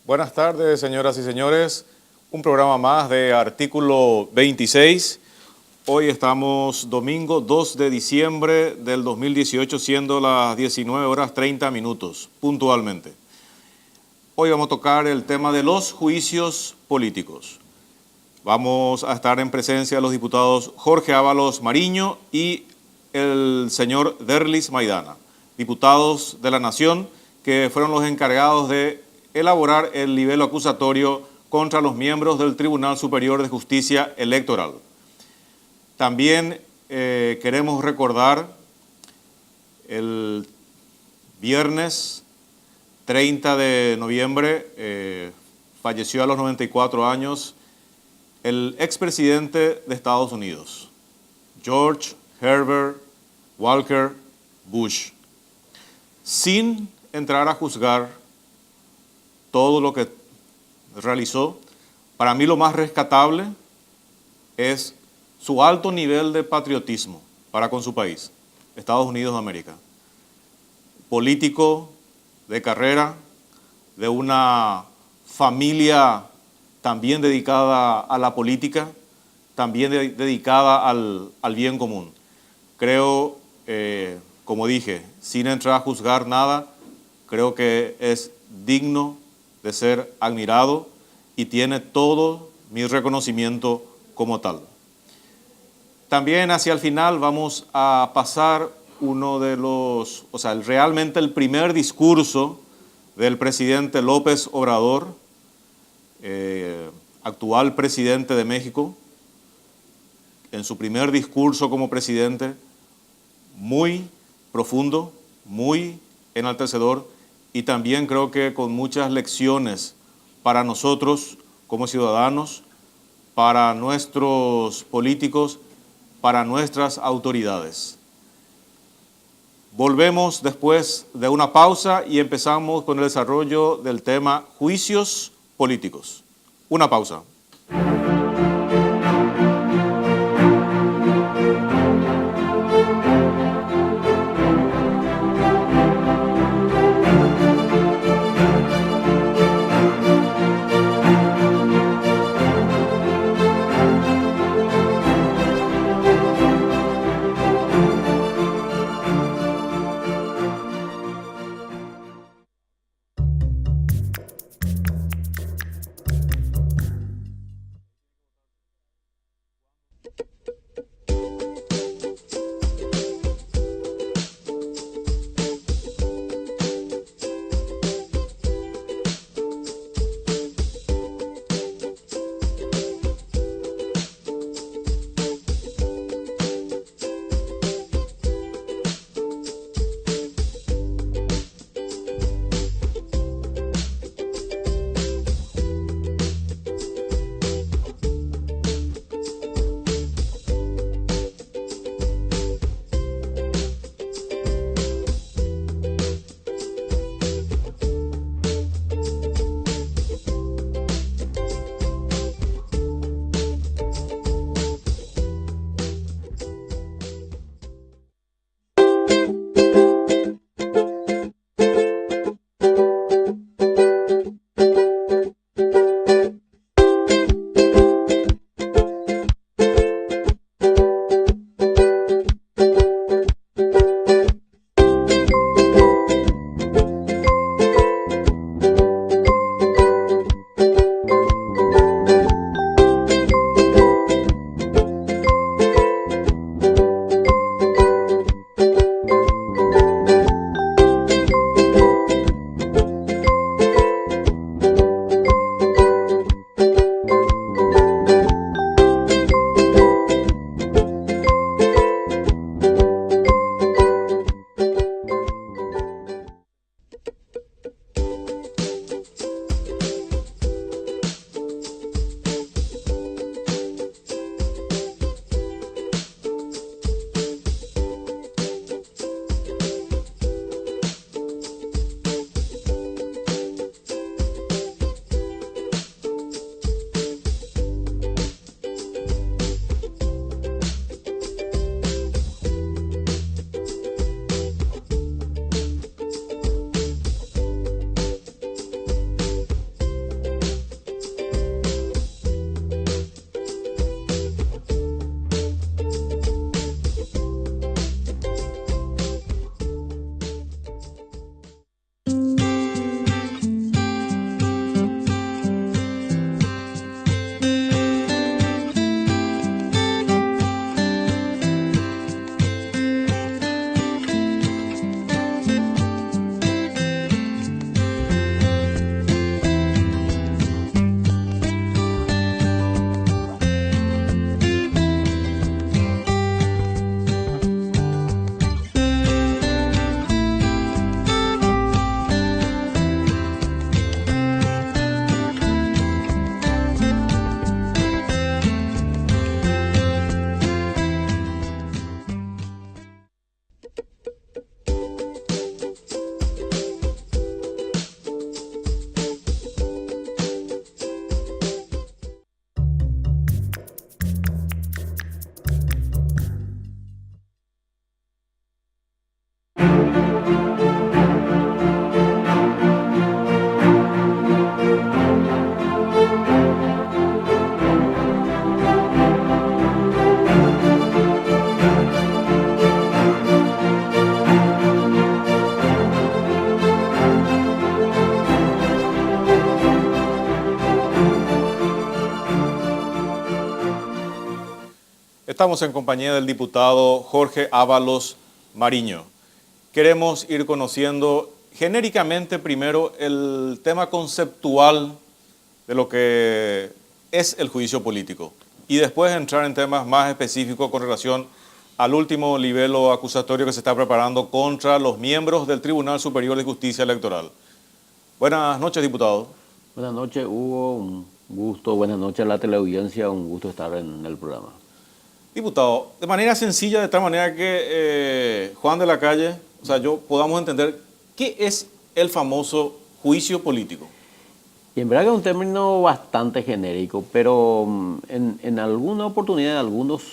Buenas tardes, señoras y señores. Un programa más de Artículo 26. Hoy estamos domingo 2 de diciembre del 2018, siendo las 19:30 puntualmente. Hoy vamos a tocar el tema de los juicios políticos. Vamos a estar en presencia de los diputados Jorge Ábalos Mariño y el señor Derlis Maidana, diputados de la Nación que fueron los encargados de elaborar el libelo acusatorio contra los miembros del Tribunal Superior de Justicia Electoral. También queremos recordar el viernes 30 de noviembre, falleció a los 94 años el expresidente de Estados Unidos, George Herbert Walker Bush. Sin entrar a juzgar todo lo que realizó, para mí lo más rescatable es su alto nivel de patriotismo para con su país, Estados Unidos de América. Político de carrera, de una familia también dedicada a la política, también dedicada al bien común. Creo, como dije, sin entrar a juzgar nada, creo que es digno de ser admirado y tiene todo mi reconocimiento como tal. También hacia el final vamos a pasar realmente el primer discurso del presidente López Obrador, actual presidente de México, en su primer discurso como presidente, muy profundo, muy enaltecedor y también creo que con muchas lecciones para nosotros como ciudadanos, para nuestros políticos, para nuestras autoridades. Volvemos después de una pausa y empezamos con el desarrollo del tema juicios políticos. Una pausa. Estamos en compañía del diputado Jorge Ábalos Mariño. Queremos ir conociendo genéricamente primero el tema conceptual de lo que es el juicio político y después entrar en temas más específicos con relación al último libelo acusatorio que se está preparando contra los miembros del Tribunal Superior de Justicia Electoral. Buenas noches, diputado. Buenas noches, Hugo. Un gusto. Buenas noches a la teleaudiencia. Un gusto estar en el programa. Diputado, de manera sencilla, de tal manera que Juan de la Calle, podamos entender qué es el famoso juicio político. Y en verdad que es un término bastante genérico, pero en alguna oportunidad, en algunos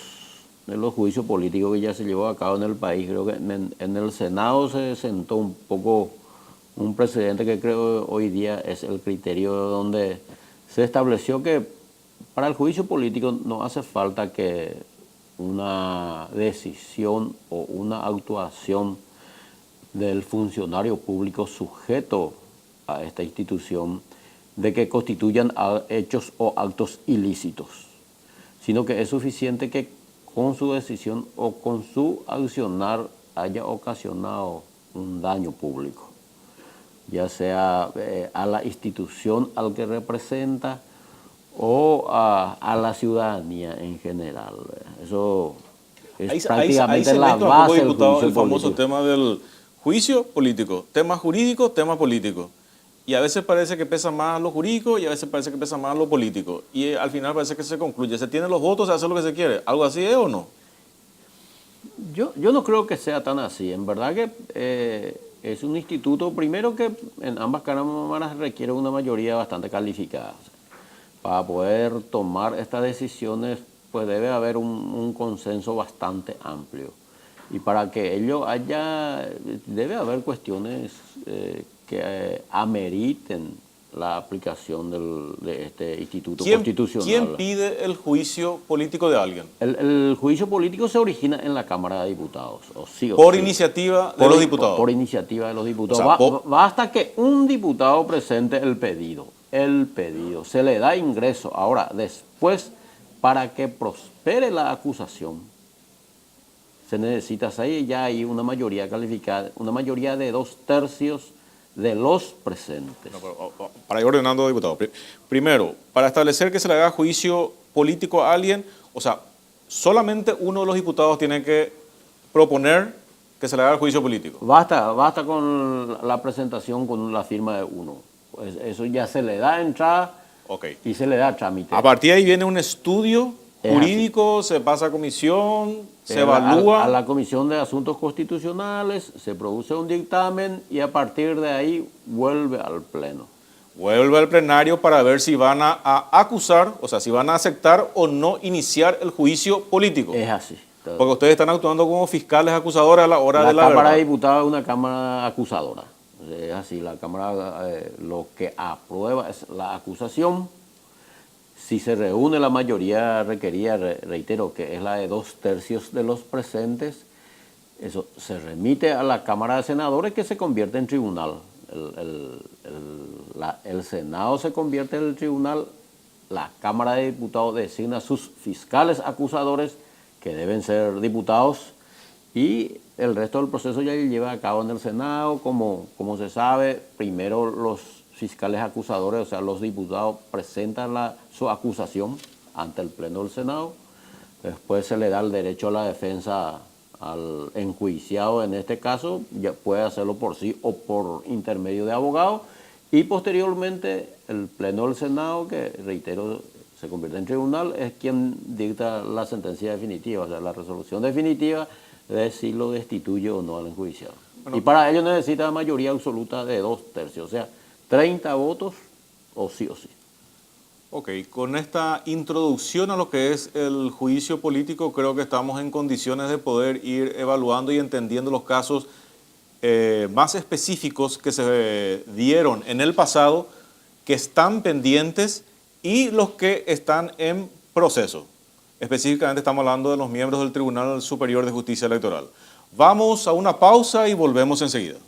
de los juicios políticos que ya se llevó a cabo en el país, creo que en el Senado se sentó un poco un precedente que creo hoy día es el criterio donde se estableció que para el juicio político no hace falta que una decisión o una actuación del funcionario público sujeto a esta institución de que constituyan hechos o actos ilícitos, sino que es suficiente que con su decisión o con su accionar haya ocasionado un daño público, ya sea a la institución al que representa o a la ciudadanía en general. Eso es prácticamente la base del juicio político. El famoso tema del juicio político, tema jurídico, tema político. Y a veces parece que pesa más lo jurídico y a veces parece que pesa más lo político. Y al final parece que se concluye. Se tienen los votos, se hace lo que se quiere. ¿Algo así es o no? Yo no creo que sea tan así. En verdad que es un instituto, primero que en ambas cámaras requiere una mayoría bastante calificada. Para poder tomar estas decisiones, pues debe haber un consenso bastante amplio. Y para que ello debe haber cuestiones que ameriten la aplicación de este instituto constitucional. ¿Quién pide el juicio político de alguien? El juicio político se origina en la Cámara de Diputados. ¿Por iniciativa de los diputados? Por iniciativa de los diputados. Basta que un diputado presente el pedido. Se le da ingreso. Ahora, después, para que prospere la acusación, se necesita ya hay una mayoría calificada, una mayoría de 2/3 de los presentes. Para ir ordenando, diputado. Primero, para establecer que se le haga juicio político a alguien, solamente uno de los diputados tiene que proponer que se le haga juicio político. Basta con la presentación con la firma de uno. Pues eso ya se le da entrada y se le da trámite. A partir de ahí viene un estudio jurídico, se pasa a comisión, se evalúa. A la Comisión de Asuntos Constitucionales, se produce un dictamen y a partir de ahí vuelve al Pleno. Vuelve al plenario para ver si van a acusar, si van a aceptar o no iniciar el juicio político. Es así. Porque ustedes están actuando como fiscales acusadores a la hora de la verdad. La Cámara de Diputados es una Cámara acusadora. Es así, la Cámara lo que aprueba es la acusación. Si se reúne la mayoría requerida, reitero, que es la de 2/3 de los presentes, eso se remite a la Cámara de Senadores que se convierte en tribunal. El Senado se convierte en el tribunal, la Cámara de Diputados designa sus fiscales acusadores, que deben ser diputados, y el resto del proceso ya lleva a cabo en el Senado. Como se sabe, primero los fiscales acusadores, los diputados presentan su acusación ante el Pleno del Senado. Después se le da el derecho a la defensa al enjuiciado, en este caso, ya puede hacerlo por sí o por intermedio de abogado. Y posteriormente el Pleno del Senado, que reitero, se convierte en tribunal, es quien dicta la sentencia definitiva, la resolución definitiva de si lo destituye o no al enjuiciado. Y para ello necesita mayoría absoluta de 2/3, 30 votos o sí. Ok, con esta introducción a lo que es el juicio político, creo que estamos en condiciones de poder ir evaluando y entendiendo los casos más específicos que se dieron en el pasado, que están pendientes y los que están en proceso. Específicamente estamos hablando de los miembros del Tribunal Superior de Justicia Electoral. Vamos a una pausa y volvemos enseguida.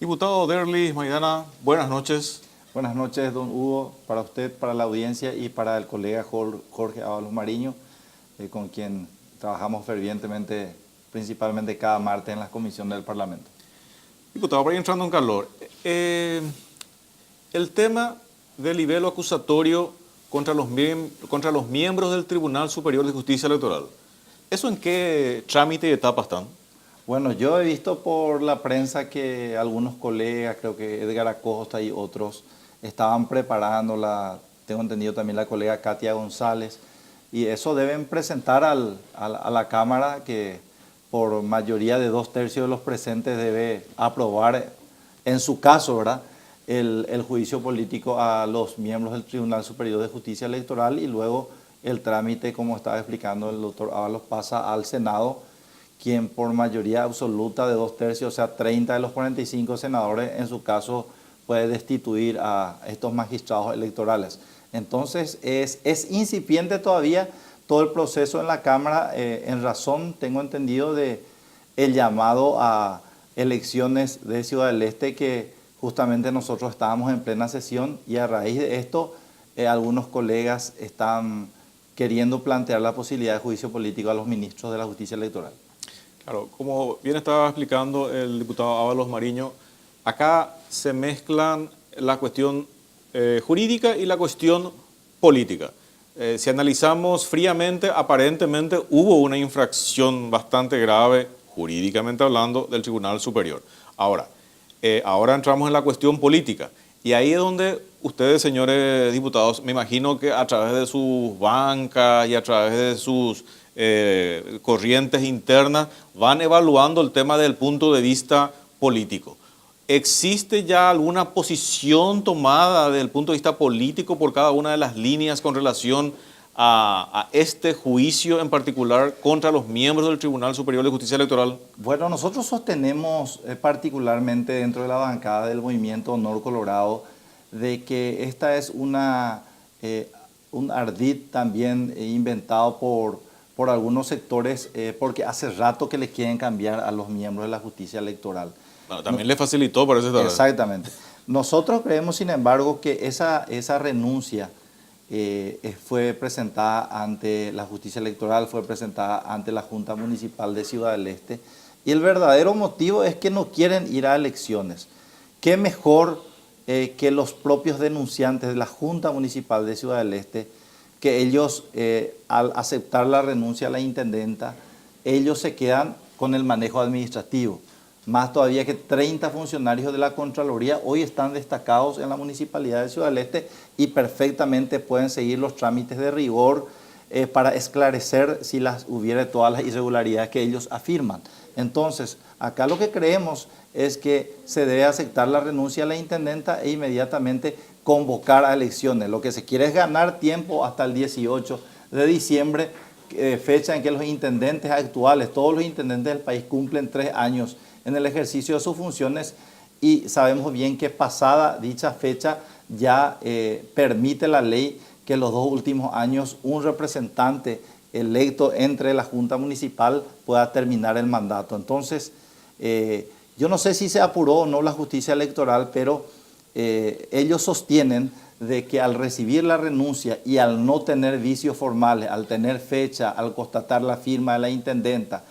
Diputado Derlis Maidana, buenas noches. Buenas noches, don Hugo, para usted, para la audiencia y para el colega Jorge Ábalos Mariño, con quien trabajamos fervientemente, principalmente cada martes en las comisiones del Parlamento. Diputado, para ir entrando en calor, el tema del libelo acusatorio contra los miembros del Tribunal Superior de Justicia Electoral, ¿eso en qué trámite y etapa están? Bueno, yo he visto por la prensa que algunos colegas, creo que Edgar Acosta y otros, estaban preparándola, tengo entendido también la colega Katia González, y eso deben presentar a la Cámara, que por mayoría de 2/3 de los presentes debe aprobar, en su caso, ¿verdad?, el juicio político a los miembros del Tribunal Superior de Justicia Electoral, y luego el trámite, como estaba explicando el doctor Ábalos, pasa al Senado, quien por mayoría absoluta de 2/3, o sea, 30 de los 45 senadores, en su caso puede destituir a estos magistrados electorales. Entonces, es incipiente todavía todo el proceso en la Cámara, en razón, tengo entendido, de el llamado a elecciones de Ciudad del Este, que justamente nosotros estábamos en plena sesión, y a raíz de esto, algunos colegas están queriendo plantear la posibilidad de juicio político a los ministros de la Justicia Electoral. Claro, como bien estaba explicando el diputado Ábalos Mariño, acá se mezclan la cuestión jurídica y la cuestión política. Si analizamos fríamente, aparentemente hubo una infracción bastante grave, jurídicamente hablando, del Tribunal Superior. Ahora entramos en la cuestión política, y ahí es donde ustedes, señores diputados, me imagino que a través de sus bancas y a través de sus corrientes internas, van evaluando el tema desde el punto de vista político. ¿Existe ya alguna posición tomada desde el punto de vista político por cada una de las líneas con relación a este juicio en particular contra los miembros del Tribunal Superior de Justicia Electoral? Bueno, nosotros sostenemos particularmente dentro de la bancada del Movimiento Honor Colorado de que esta es un ardid también inventado por algunos sectores, porque hace rato que le quieren cambiar a los miembros de la justicia electoral. Bueno, también le facilitó, parece. Exactamente. Nosotros creemos, sin embargo, que esa renuncia fue presentada ante la justicia electoral, fue presentada ante la Junta Municipal de Ciudad del Este, y el verdadero motivo es que no quieren ir a elecciones. ¿Qué mejor que los propios denunciantes de la Junta Municipal de Ciudad del Este, que ellos, al aceptar la renuncia a la intendenta, ellos se quedan con el manejo administrativo? Más todavía que 30 funcionarios de la Contraloría hoy están destacados en la Municipalidad de Ciudad del Este y perfectamente pueden seguir los trámites de rigor para esclarecer si las hubiera todas las irregularidades que ellos afirman. Entonces, acá lo que creemos es que se debe aceptar la renuncia a la intendenta e inmediatamente convocar a elecciones. Lo que se quiere es ganar tiempo hasta el 18 de diciembre, fecha en que los intendentes actuales, todos los intendentes del país, cumplen 3 años en el ejercicio de sus funciones, y sabemos bien que pasada dicha fecha ya permite la ley que los 2 últimos años un representante electo entre la Junta Municipal pueda terminar el mandato. Entonces, yo no sé si se apuró o no la justicia electoral, pero ellos sostienen de que al recibir la renuncia y al no tener vicios formales, al tener fecha, al constatar la firma de la intendenta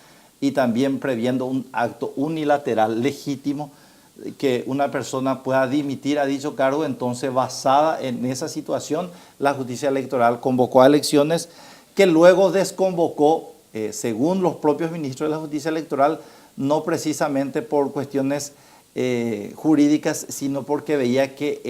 y también previendo un acto unilateral legítimo, que una persona pueda dimitir a dicho cargo, entonces basada en esa situación, la justicia electoral convocó a elecciones que luego desconvocó, según los propios ministros de la justicia electoral, no precisamente por cuestiones jurídicas, sino porque veía que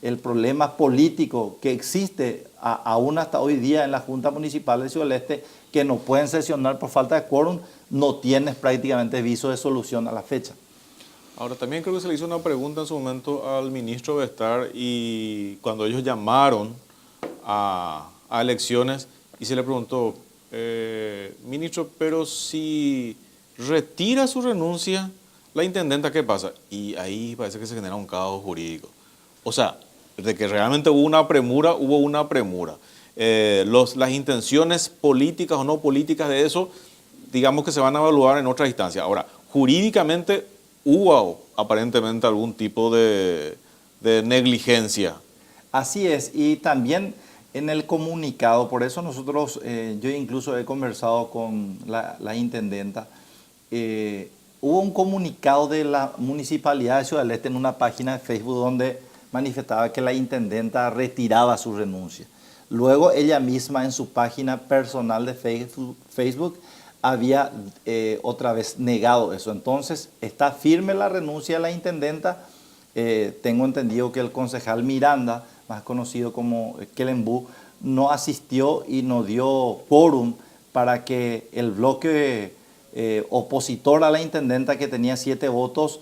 el problema político que existe aún hasta hoy día en la Junta Municipal de Ciudad del Este, que no pueden sesionar por falta de quórum, no tiene prácticamente viso de solución a la fecha. Ahora, también creo que se le hizo una pregunta en su momento al ministro Bestar, y cuando ellos llamaron a elecciones, y se le preguntó, ministro, pero si retira su renuncia la intendenta, ¿qué pasa? Y ahí parece que se genera un caos jurídico. O sea, de que realmente hubo una premura, hubo una premura. Las intenciones políticas o no políticas de eso, digamos que se van a evaluar en otra instancia. Ahora, jurídicamente hubo aparentemente algún tipo de negligencia. Así es, y también en el comunicado, por eso nosotros, yo incluso he conversado con la intendenta, hubo un comunicado de la Municipalidad de Ciudad del Este en una página de Facebook donde manifestaba que la intendenta retiraba su renuncia. Luego ella misma en su página personal de Facebook había otra vez negado eso. Entonces está firme la renuncia de la intendenta. Tengo entendido que el concejal Miranda, más conocido como Quelembú, no asistió y no dio quórum para que el bloque opositor a la intendenta, que tenía 7 votos,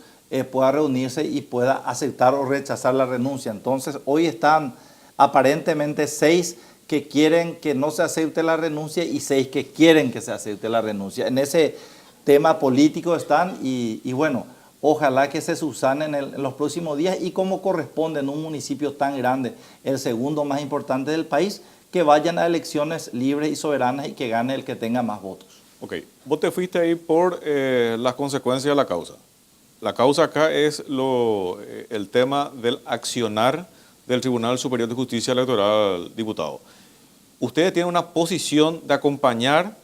pueda reunirse y pueda aceptar o rechazar la renuncia. Entonces hoy están aparentemente 6 que quieren que no se acepte la renuncia y 6 que quieren que se acepte la renuncia. En ese tema político están y bueno, ojalá que se subsanen en los próximos días y como corresponde en un municipio tan grande, el segundo más importante del país, que vayan a elecciones libres y soberanas y que gane el que tenga más votos. Ok, vos te fuiste ahí por las consecuencias de la causa. La causa acá es el tema del accionar del Tribunal Superior de Justicia Electoral, diputado. ¿Ustedes tienen una posición de acompañar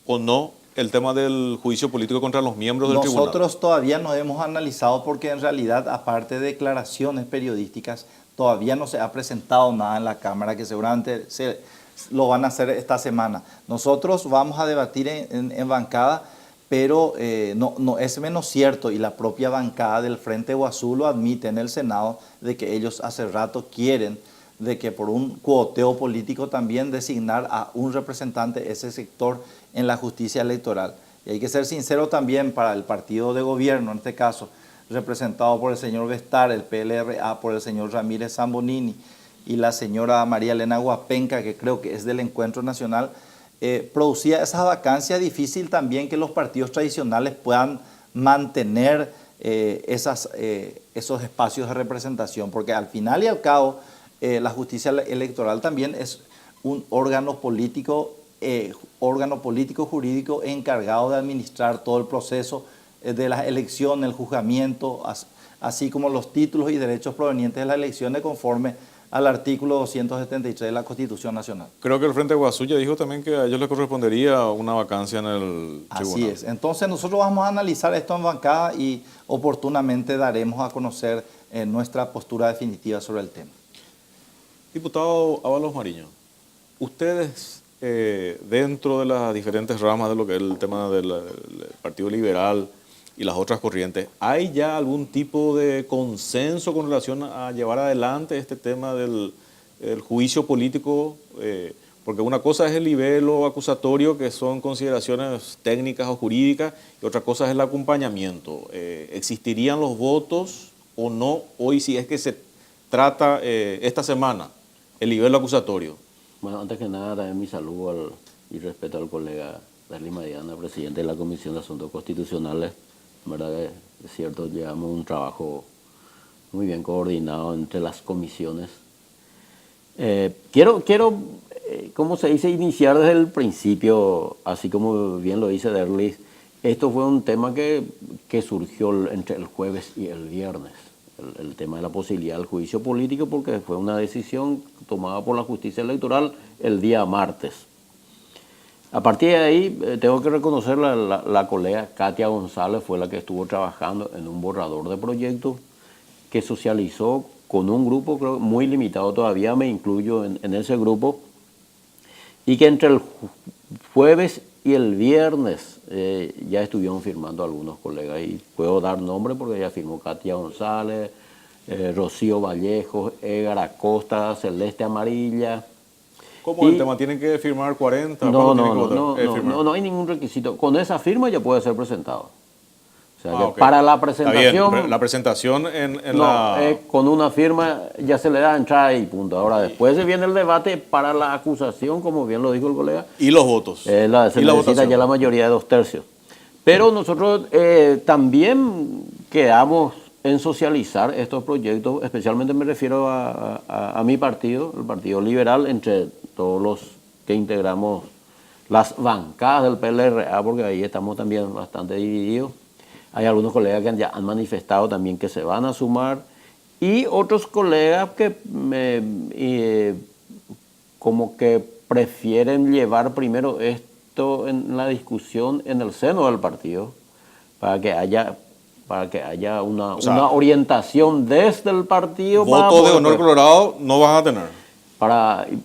o no el tema del juicio político contra los miembros del tribunal? Nosotros todavía no hemos analizado porque en realidad, aparte de declaraciones periodísticas, todavía no se ha presentado nada en la Cámara, que seguramente lo van a hacer esta semana. Nosotros vamos a debatir en bancada, pero no es menos cierto, y la propia bancada del Frente Guazú lo admite en el Senado, de que ellos hace rato quieren de que por un cuoteo político también designar a un representante de ese sector en la justicia electoral. Y hay que ser sincero también para el partido de gobierno, en este caso, representado por el señor Vestar, el PLRA, por el señor Ramírez Zambonini y la señora María Elena Guapenca, que creo que es del Encuentro Nacional, producía esa vacancia difícil también que los partidos tradicionales puedan mantener esos espacios de representación, porque al final y al cabo la justicia electoral también es un órgano político jurídico encargado de administrar todo el proceso de las elecciones, el juzgamiento, así como los títulos y derechos provenientes de las elecciones conforme al artículo 273 de la Constitución Nacional. Creo que el Frente Guazú ya dijo también que a ellos les correspondería una vacancia en el tribunal. Así es. Entonces nosotros vamos a analizar esto en bancada y oportunamente daremos a conocer nuestra postura definitiva sobre el tema. Diputado Ábalos Mariño, ustedes dentro de las diferentes ramas de lo que es el tema del Partido Liberal y las otras corrientes, ¿hay ya algún tipo de consenso con relación a llevar adelante este tema del juicio político? Porque una cosa es el libelo acusatorio, que son consideraciones técnicas o jurídicas, y otra cosa es el acompañamiento. ¿Existirían los votos o no hoy, si es que se trata esta semana el libelo acusatorio? Bueno, antes que nada, también mi saludo y respeto al colega Darly Mariana, presidente de la Comisión de Asuntos Constitucionales. En verdad que es cierto, llevamos un trabajo muy bien coordinado entre las comisiones. Quiero como se dice, iniciar desde el principio, así como bien lo dice Darly. Esto fue un tema que surgió entre el jueves y el viernes. El tema de la posibilidad del juicio político, porque fue una decisión tomada por la justicia electoral el día martes. A partir de ahí, tengo que reconocer la colega Katia González fue la que estuvo trabajando en un borrador de proyecto que socializó con un grupo, creo, muy limitado, todavía me incluyo en ese grupo, y que entre el jueves y el viernes ya estuvieron firmando algunos colegas, y puedo dar nombre porque ya firmó Katia González, Rocío Vallejo, Edgar Acosta, Celeste Amarilla. ¿Cómo el tema? ¿Tienen que firmar 40? No hay ningún requisito. Con esa firma ya puede ser presentado. O sea, Okay. Para la presentación... Bien, la presentación con una firma ya se le da entrada y punto. Ahora, después viene el debate para la acusación, como bien lo dijo el colega. ¿Y los votos? Se necesita ya la mayoría de 2/3. Pero nosotros también quedamos en socializar estos proyectos, especialmente me refiero a mi partido, el Partido Liberal, entre todos los que integramos las bancadas del PLRA, porque ahí estamos también bastante divididos. Hay algunos colegas que ya han manifestado también que se van a sumar y otros colegas que como que prefieren llevar primero esto en la discusión en el seno del partido para que haya una orientación desde el partido. Voto de honor colorado no vas a tener.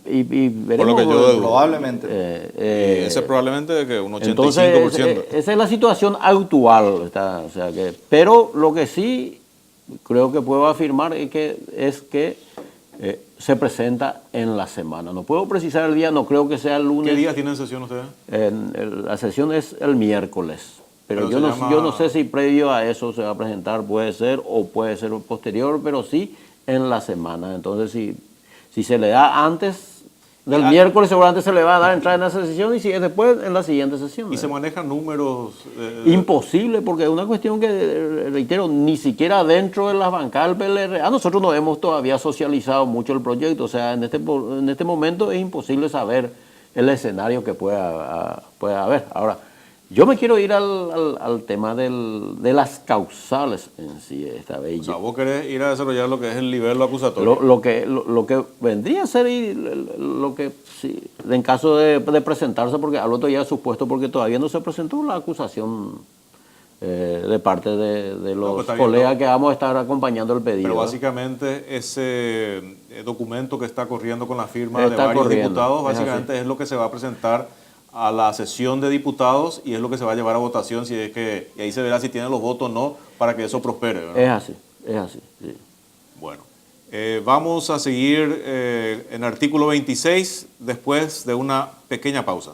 Y veremos. Por lo que yo dedugo. Probablemente. Ese probablemente que un 85%. Entonces, esa es la situación actual. O sea pero lo que sí creo que puedo afirmar es que se presenta en la semana. No puedo precisar el día, no creo que sea el lunes. ¿Qué días tienen sesión ustedes? La sesión es el miércoles. Pero yo no sé si previo a eso se va a presentar, puede ser, o puede ser posterior, pero sí en la semana. Entonces, si se le da antes del miércoles, seguramente se le va a dar entrada en esa sesión, y si es después, en la siguiente sesión. ¿Y se manejan números? Imposible, porque es una cuestión que, reitero, ni siquiera dentro de las bancadas del PLR, nosotros no hemos todavía socializado mucho el proyecto. O sea, en este momento es imposible saber el escenario que pueda haber. Ahora, yo me quiero ir al tema de las causales en sí esta vez. O sea, vos querés ir a desarrollar lo que es el nivel acusatorio. Lo que vendría a ser, y lo que sí, en caso de presentarse, porque hablo todavía supuesto, porque todavía no se presentó la acusación de parte de los colegas que vamos a estar acompañando el pedido. Pero básicamente ese documento que está corriendo con la firma de varios diputados, básicamente es lo que se va a presentar a la sesión de diputados y es lo que se va a llevar a votación, si es que, y ahí se verá si tienen los votos o no, para que eso prospere, ¿verdad? Es así, sí. Bueno, vamos a seguir en artículo 26 después de una pequeña pausa.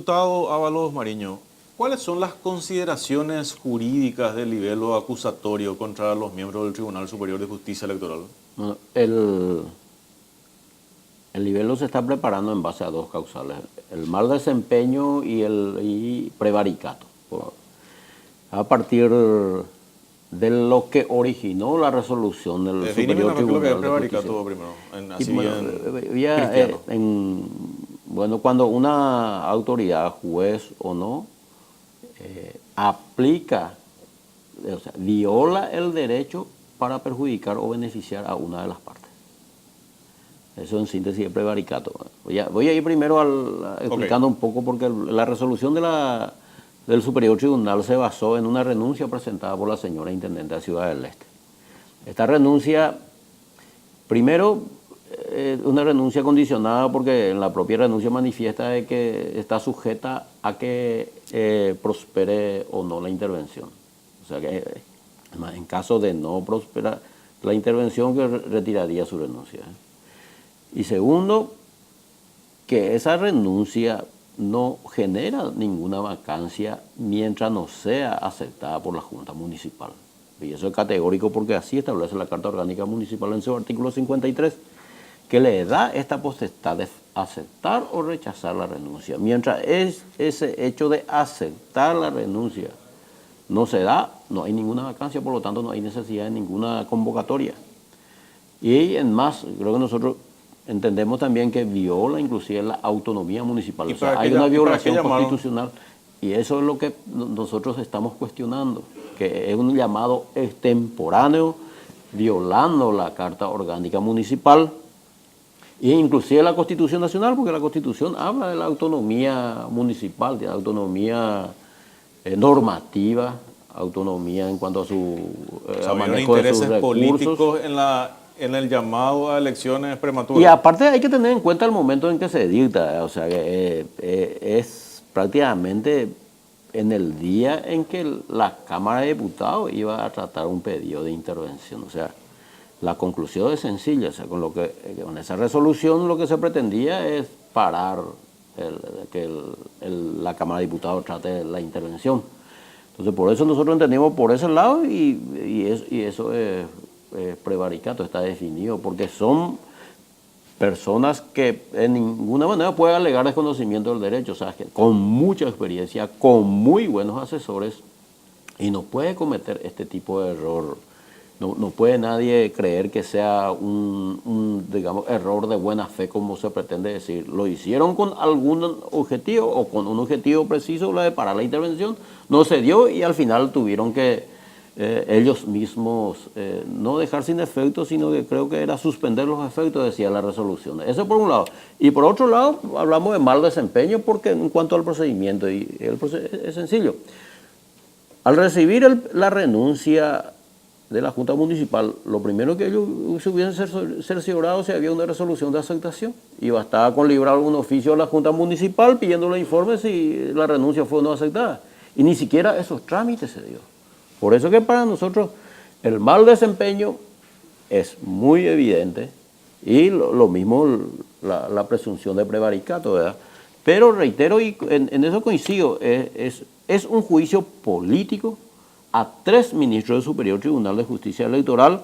Diputado Ábalos Mariño, ¿cuáles son las consideraciones jurídicas del libelo acusatorio contra los miembros del Tribunal Superior de Justicia Electoral? Bueno, el libelo se está preparando en base a dos causales, el mal desempeño y prevaricato. A partir de lo que originó la resolución del Superior Tribunal de prevaricato Justicia. Primero, Bueno, cuando una autoridad, juez o no, aplica, o sea, viola el derecho para perjudicar o beneficiar a una de las partes. Eso en síntesis es prevaricato. Voy a ir primero explicando un poco, porque la resolución del Superior Tribunal se basó en una renuncia presentada por la señora Intendente de Ciudad del Este. Esta renuncia, primero, una renuncia condicionada porque en la propia renuncia manifiesta de que está sujeta a que prospere o no la intervención. O sea que en caso de no prosperar la intervención, que retiraría su renuncia. Y segundo, que esa renuncia no genera ninguna vacancia mientras no sea aceptada por la Junta Municipal. Y eso es categórico porque así establece la Carta Orgánica Municipal en su artículo 53, que le da esta potestad de aceptar o rechazar la renuncia. Mientras ese hecho de aceptar la renuncia no se da, no hay ninguna vacancia, por lo tanto no hay necesidad de ninguna convocatoria. Y en más, creo que nosotros entendemos también que viola inclusive la autonomía municipal. O sea, hay una violación constitucional y eso es lo que nosotros estamos cuestionando, que es un llamado extemporáneo violando la Carta Orgánica Municipal e inclusive la Constitución Nacional, porque la Constitución habla de la autonomía municipal, de la autonomía normativa, autonomía en cuanto a su manejo de sus recursos políticos en el llamado a elecciones prematuras. Y aparte hay que tener en cuenta el momento en que se dicta, o sea, que es prácticamente en el día en que la Cámara de Diputados iba a tratar un pedido de intervención. O sea, la conclusión es sencilla, o sea, con esa resolución lo que se pretendía es parar que la Cámara de Diputados trate la intervención. Entonces, por eso nosotros entendimos por ese lado y eso es prevaricato, está definido, porque son personas que en ninguna manera pueden alegar desconocimiento del derecho, o sea, que con mucha experiencia, con muy buenos asesores, y no puede cometer este tipo de error. No puede nadie creer que sea un digamos, error de buena fe, como se pretende decir. Lo hicieron con algún objetivo o con un objetivo preciso, la de parar la intervención, no se dio y al final tuvieron que ellos mismos no dejar sin efecto, sino que creo que era suspender los efectos, decía la resolución. Eso por un lado. Y por otro lado, hablamos de mal desempeño, porque en cuanto al procedimiento, y el procedimiento es sencillo. Al recibir la renuncia de la Junta Municipal, lo primero que ellos se hubiesen cerciorado si había una resolución de aceptación. Y bastaba con librar un oficio a la Junta Municipal pidiéndole informe si la renuncia fue o no aceptada. Y ni siquiera esos trámites se dio. Por eso que para nosotros el mal desempeño es muy evidente y lo mismo la presunción de prevaricato, ¿verdad? Pero reitero, y en eso coincido, es un juicio político a 3 ministros del Superior Tribunal de Justicia Electoral,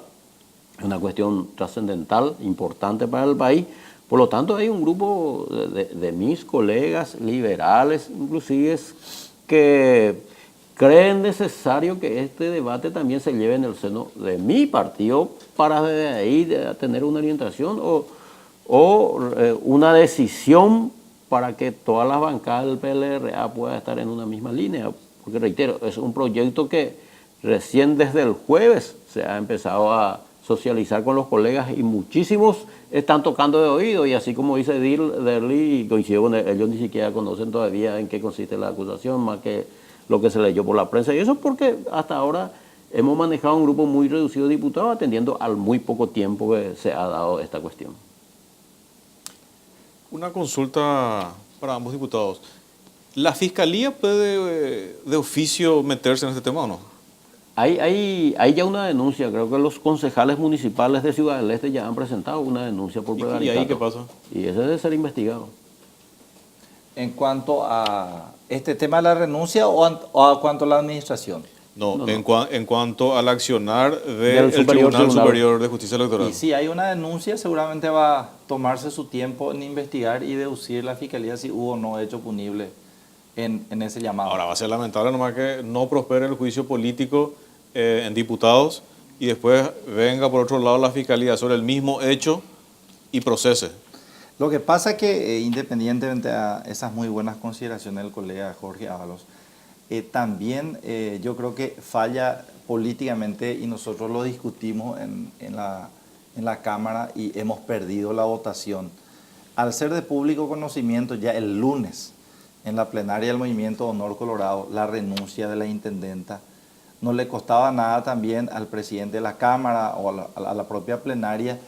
una cuestión trascendental, importante para el país. Por lo tanto, hay un grupo de mis colegas liberales, inclusive, que creen necesario que este debate también se lleve en el seno de mi partido para de ahí tener una orientación o una decisión para que todas las bancadas del PLRA puedan estar en una misma línea. Porque reitero, es un proyecto que recién desde el jueves se ha empezado a socializar con los colegas y muchísimos están tocando de oído, y así como dice Derli, y coincido con él, ellos ni siquiera conocen todavía en qué consiste la acusación, más que lo que se leyó por la prensa. Y eso es porque hasta ahora hemos manejado un grupo muy reducido de diputados atendiendo al muy poco tiempo que se ha dado esta cuestión. Una consulta para ambos diputados. ¿La Fiscalía puede de oficio meterse en este tema o no? Hay ya una denuncia, creo que los concejales municipales de Ciudad del Este ya han presentado una denuncia por prevaricato. ¿Y ahí qué pasa? Y eso debe ser investigado. En cuanto a este tema de la renuncia o a cuanto a la administración. No. En cuanto al accionar Del del Tribunal Superior de Justicia Electoral. Y si hay una denuncia, seguramente va a tomarse su tiempo en investigar y deducir la fiscalía si hubo o no hecho punible en ese llamado. Ahora va a ser lamentable nomás que no prospere el juicio político en diputados y después venga por otro lado la fiscalía sobre el mismo hecho y procese. Lo que pasa es que independientemente de esas muy buenas consideraciones del colega Jorge Ábalos, también yo creo que falla políticamente y nosotros lo discutimos en la Cámara y hemos perdido la votación. Al ser de público conocimiento ya el lunes en la plenaria del Movimiento Honor Colorado la renuncia de la intendenta, no le costaba nada también al presidente de la Cámara o a la propia plenaria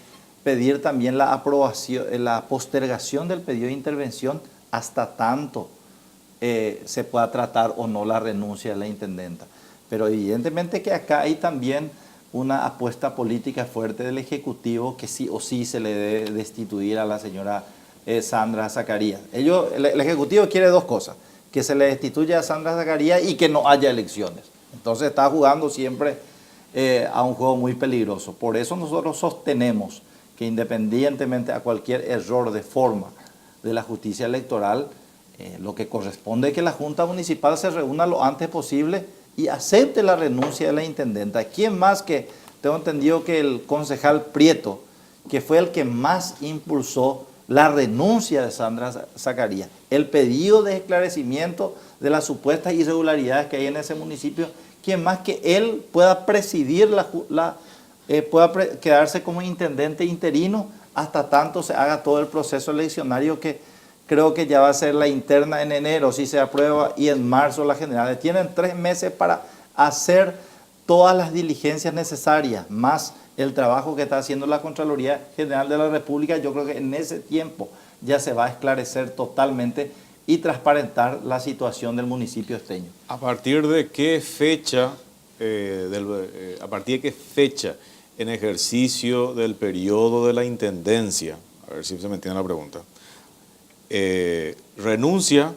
pedir también la aprobación, la postergación del pedido de intervención hasta tanto se pueda tratar o no la renuncia de la intendenta. Pero evidentemente que acá hay también una apuesta política fuerte del Ejecutivo que sí o sí se le debe destituir a la señora Sandra Zacarías. El Ejecutivo quiere dos cosas: que se le destituya a Sandra Zacarías y que no haya elecciones. Entonces está jugando siempre a un juego muy peligroso. Por eso nosotros sostenemos que independientemente a cualquier error de forma de la justicia electoral, lo que corresponde es que la Junta Municipal se reúna lo antes posible y acepte la renuncia de la intendenta. ¿Quién más que, tengo entendido que el concejal Prieto, que fue el que más impulsó la renuncia de Sandra Zacarías, el pedido de esclarecimiento de las supuestas irregularidades que hay en ese municipio, ¿quién más que él pueda presidir pueda quedarse como intendente interino hasta tanto se haga todo el proceso eleccionario que creo que ya va a ser la interna en enero si se aprueba y en marzo las generales? Tienen 3 meses para hacer todas las diligencias necesarias, más el trabajo que está haciendo la Contraloría General de la República. Yo creo que en ese tiempo ya se va a esclarecer totalmente y transparentar la situación del municipio esteño. ¿A partir de qué fecha, en ejercicio del periodo de la intendencia, a ver si se me entiende la pregunta, renuncia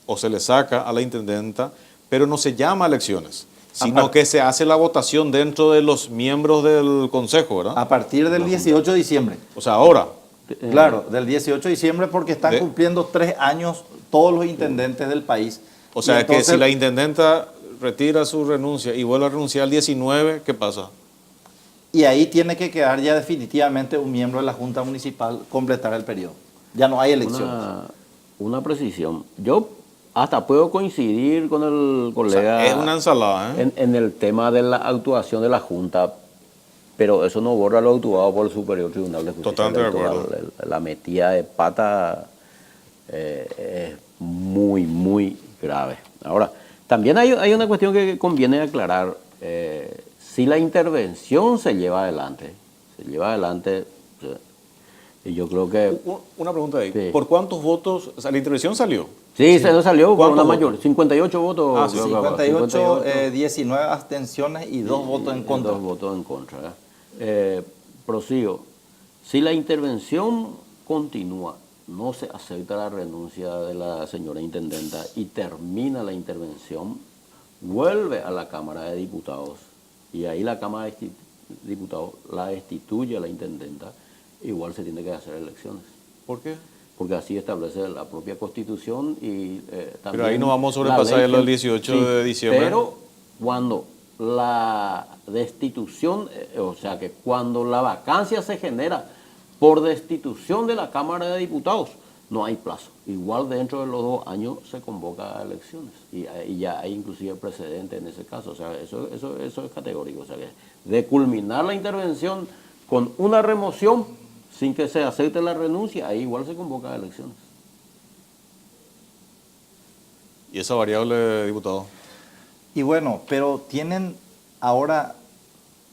o se le saca a la intendenta, pero no se llama a elecciones, sino que se hace la votación dentro de los miembros del consejo, ¿verdad? A partir del 18 de diciembre. O sea, ahora. Claro, del 18 de diciembre, porque están cumpliendo 3 años todos los intendentes del país. O sea, entonces, que si la intendenta retira su renuncia y vuelve a renunciar el 19, ¿qué pasa? Y ahí tiene que quedar ya definitivamente un miembro de la Junta Municipal completar el periodo. Ya no hay elecciones. Una precisión. Yo hasta puedo coincidir con el colega. O sea, es una ensalada, ¿eh? En el tema de la actuación de la Junta, pero eso no borra lo actuado por el Superior Tribunal de Justicia. Totalmente de acuerdo. La metida de pata es muy, muy grave. Ahora, también hay una cuestión que conviene aclarar. Si la intervención se lleva adelante, y yo creo que... Una pregunta ahí. Sí. ¿Por cuántos votos? O sea, la intervención salió. Sí, se nos salió por una ¿Cuántos mayor. votos? 58 votos. Ah, sí, creo que va. 58, 19 abstenciones y 2 votos en contra. 2 votos en contra. Prosigo. Si la intervención continúa, no se acepta la renuncia de la señora intendenta y termina la intervención, vuelve a la Cámara de Diputados y ahí la Cámara de Diputados la destituye a la intendenta, igual se tiene que hacer elecciones. ¿Por qué? Porque así establece la propia Constitución y también... Pero ahí no vamos a sobrepasar la ley el 18 de diciembre. Pero cuando la destitución, o sea que cuando la vacancia se genera por destitución de la Cámara de Diputados, no hay plazo. Igual dentro de los 2 años se convoca a elecciones y ya hay inclusive precedente en ese caso. O sea, eso es categórico. O sea que de culminar la intervención con una remoción sin que se acepte la renuncia, ahí igual se convoca a elecciones. ¿Y esa variable, diputado? Y bueno, pero ahora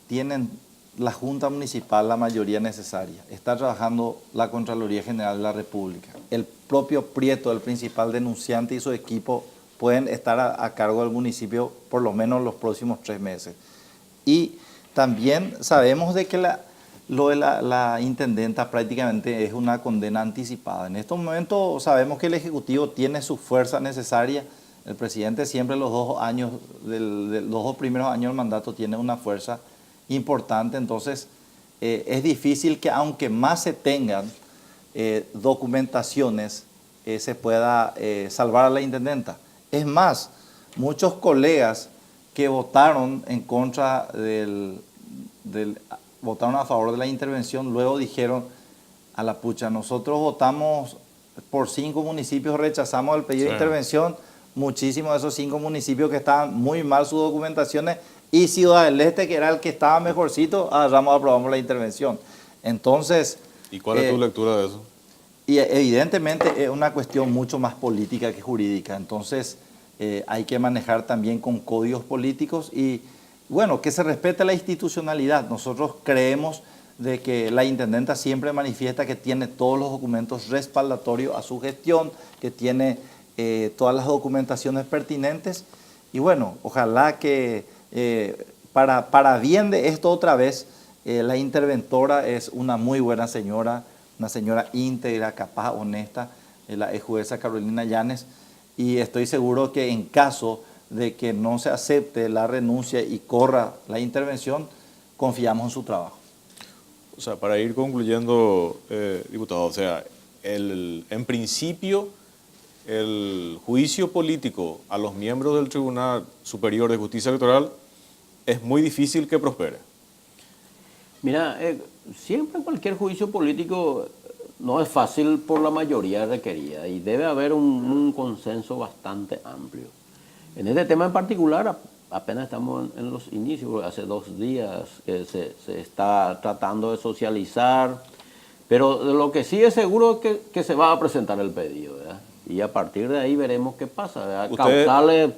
tienen la Junta Municipal la mayoría necesaria. Está trabajando la Contraloría General de la República. El propio Prieto, el principal denunciante, y su equipo pueden estar a cargo del municipio por lo menos los próximos 3 meses. Y también sabemos de que lo de la intendenta prácticamente es una condena anticipada. En estos momentos sabemos que el Ejecutivo tiene su fuerza necesaria. El presidente siempre los 2 años, los 2 primeros años del mandato tiene una fuerza importante. Entonces es difícil que aunque más se tengan documentaciones, se pueda salvar a la intendenta. Es más, muchos colegas que votaron en contra votaron a favor de la intervención, luego dijeron, a la pucha, nosotros votamos por 5 municipios, rechazamos el pedido de intervención, muchísimos de esos 5 municipios que estaban muy mal sus documentaciones, y Ciudad del Este, que era el que estaba mejorcito, aprobamos la intervención. Entonces... ¿Y cuál es tu lectura de eso? Y evidentemente es una cuestión mucho más política que jurídica. Entonces hay que manejar también con códigos políticos y, bueno, que se respete la institucionalidad. Nosotros creemos de que la intendenta siempre manifiesta que tiene todos los documentos respaldatorios a su gestión, que tiene todas las documentaciones pertinentes. Y bueno, ojalá que para bien de esto otra vez, la interventora es una muy buena señora, una señora íntegra, capaz, honesta, la jueza Carolina Llanes, y estoy seguro que en caso de que no se acepte la renuncia y corra la intervención, confiamos en su trabajo. O sea, para ir concluyendo, diputado, o sea, en principio el juicio político a los miembros del Tribunal Superior de Justicia Electoral es muy difícil que prospere. Mira, siempre cualquier juicio político no es fácil por la mayoría requerida y debe haber un consenso bastante amplio. En este tema en particular, apenas estamos en los inicios, hace 2 días que se está tratando de socializar, pero de lo que sí es seguro es que se va a presentar el pedido, ¿verdad? Y a partir de ahí veremos qué pasa, ¿verdad? Causales,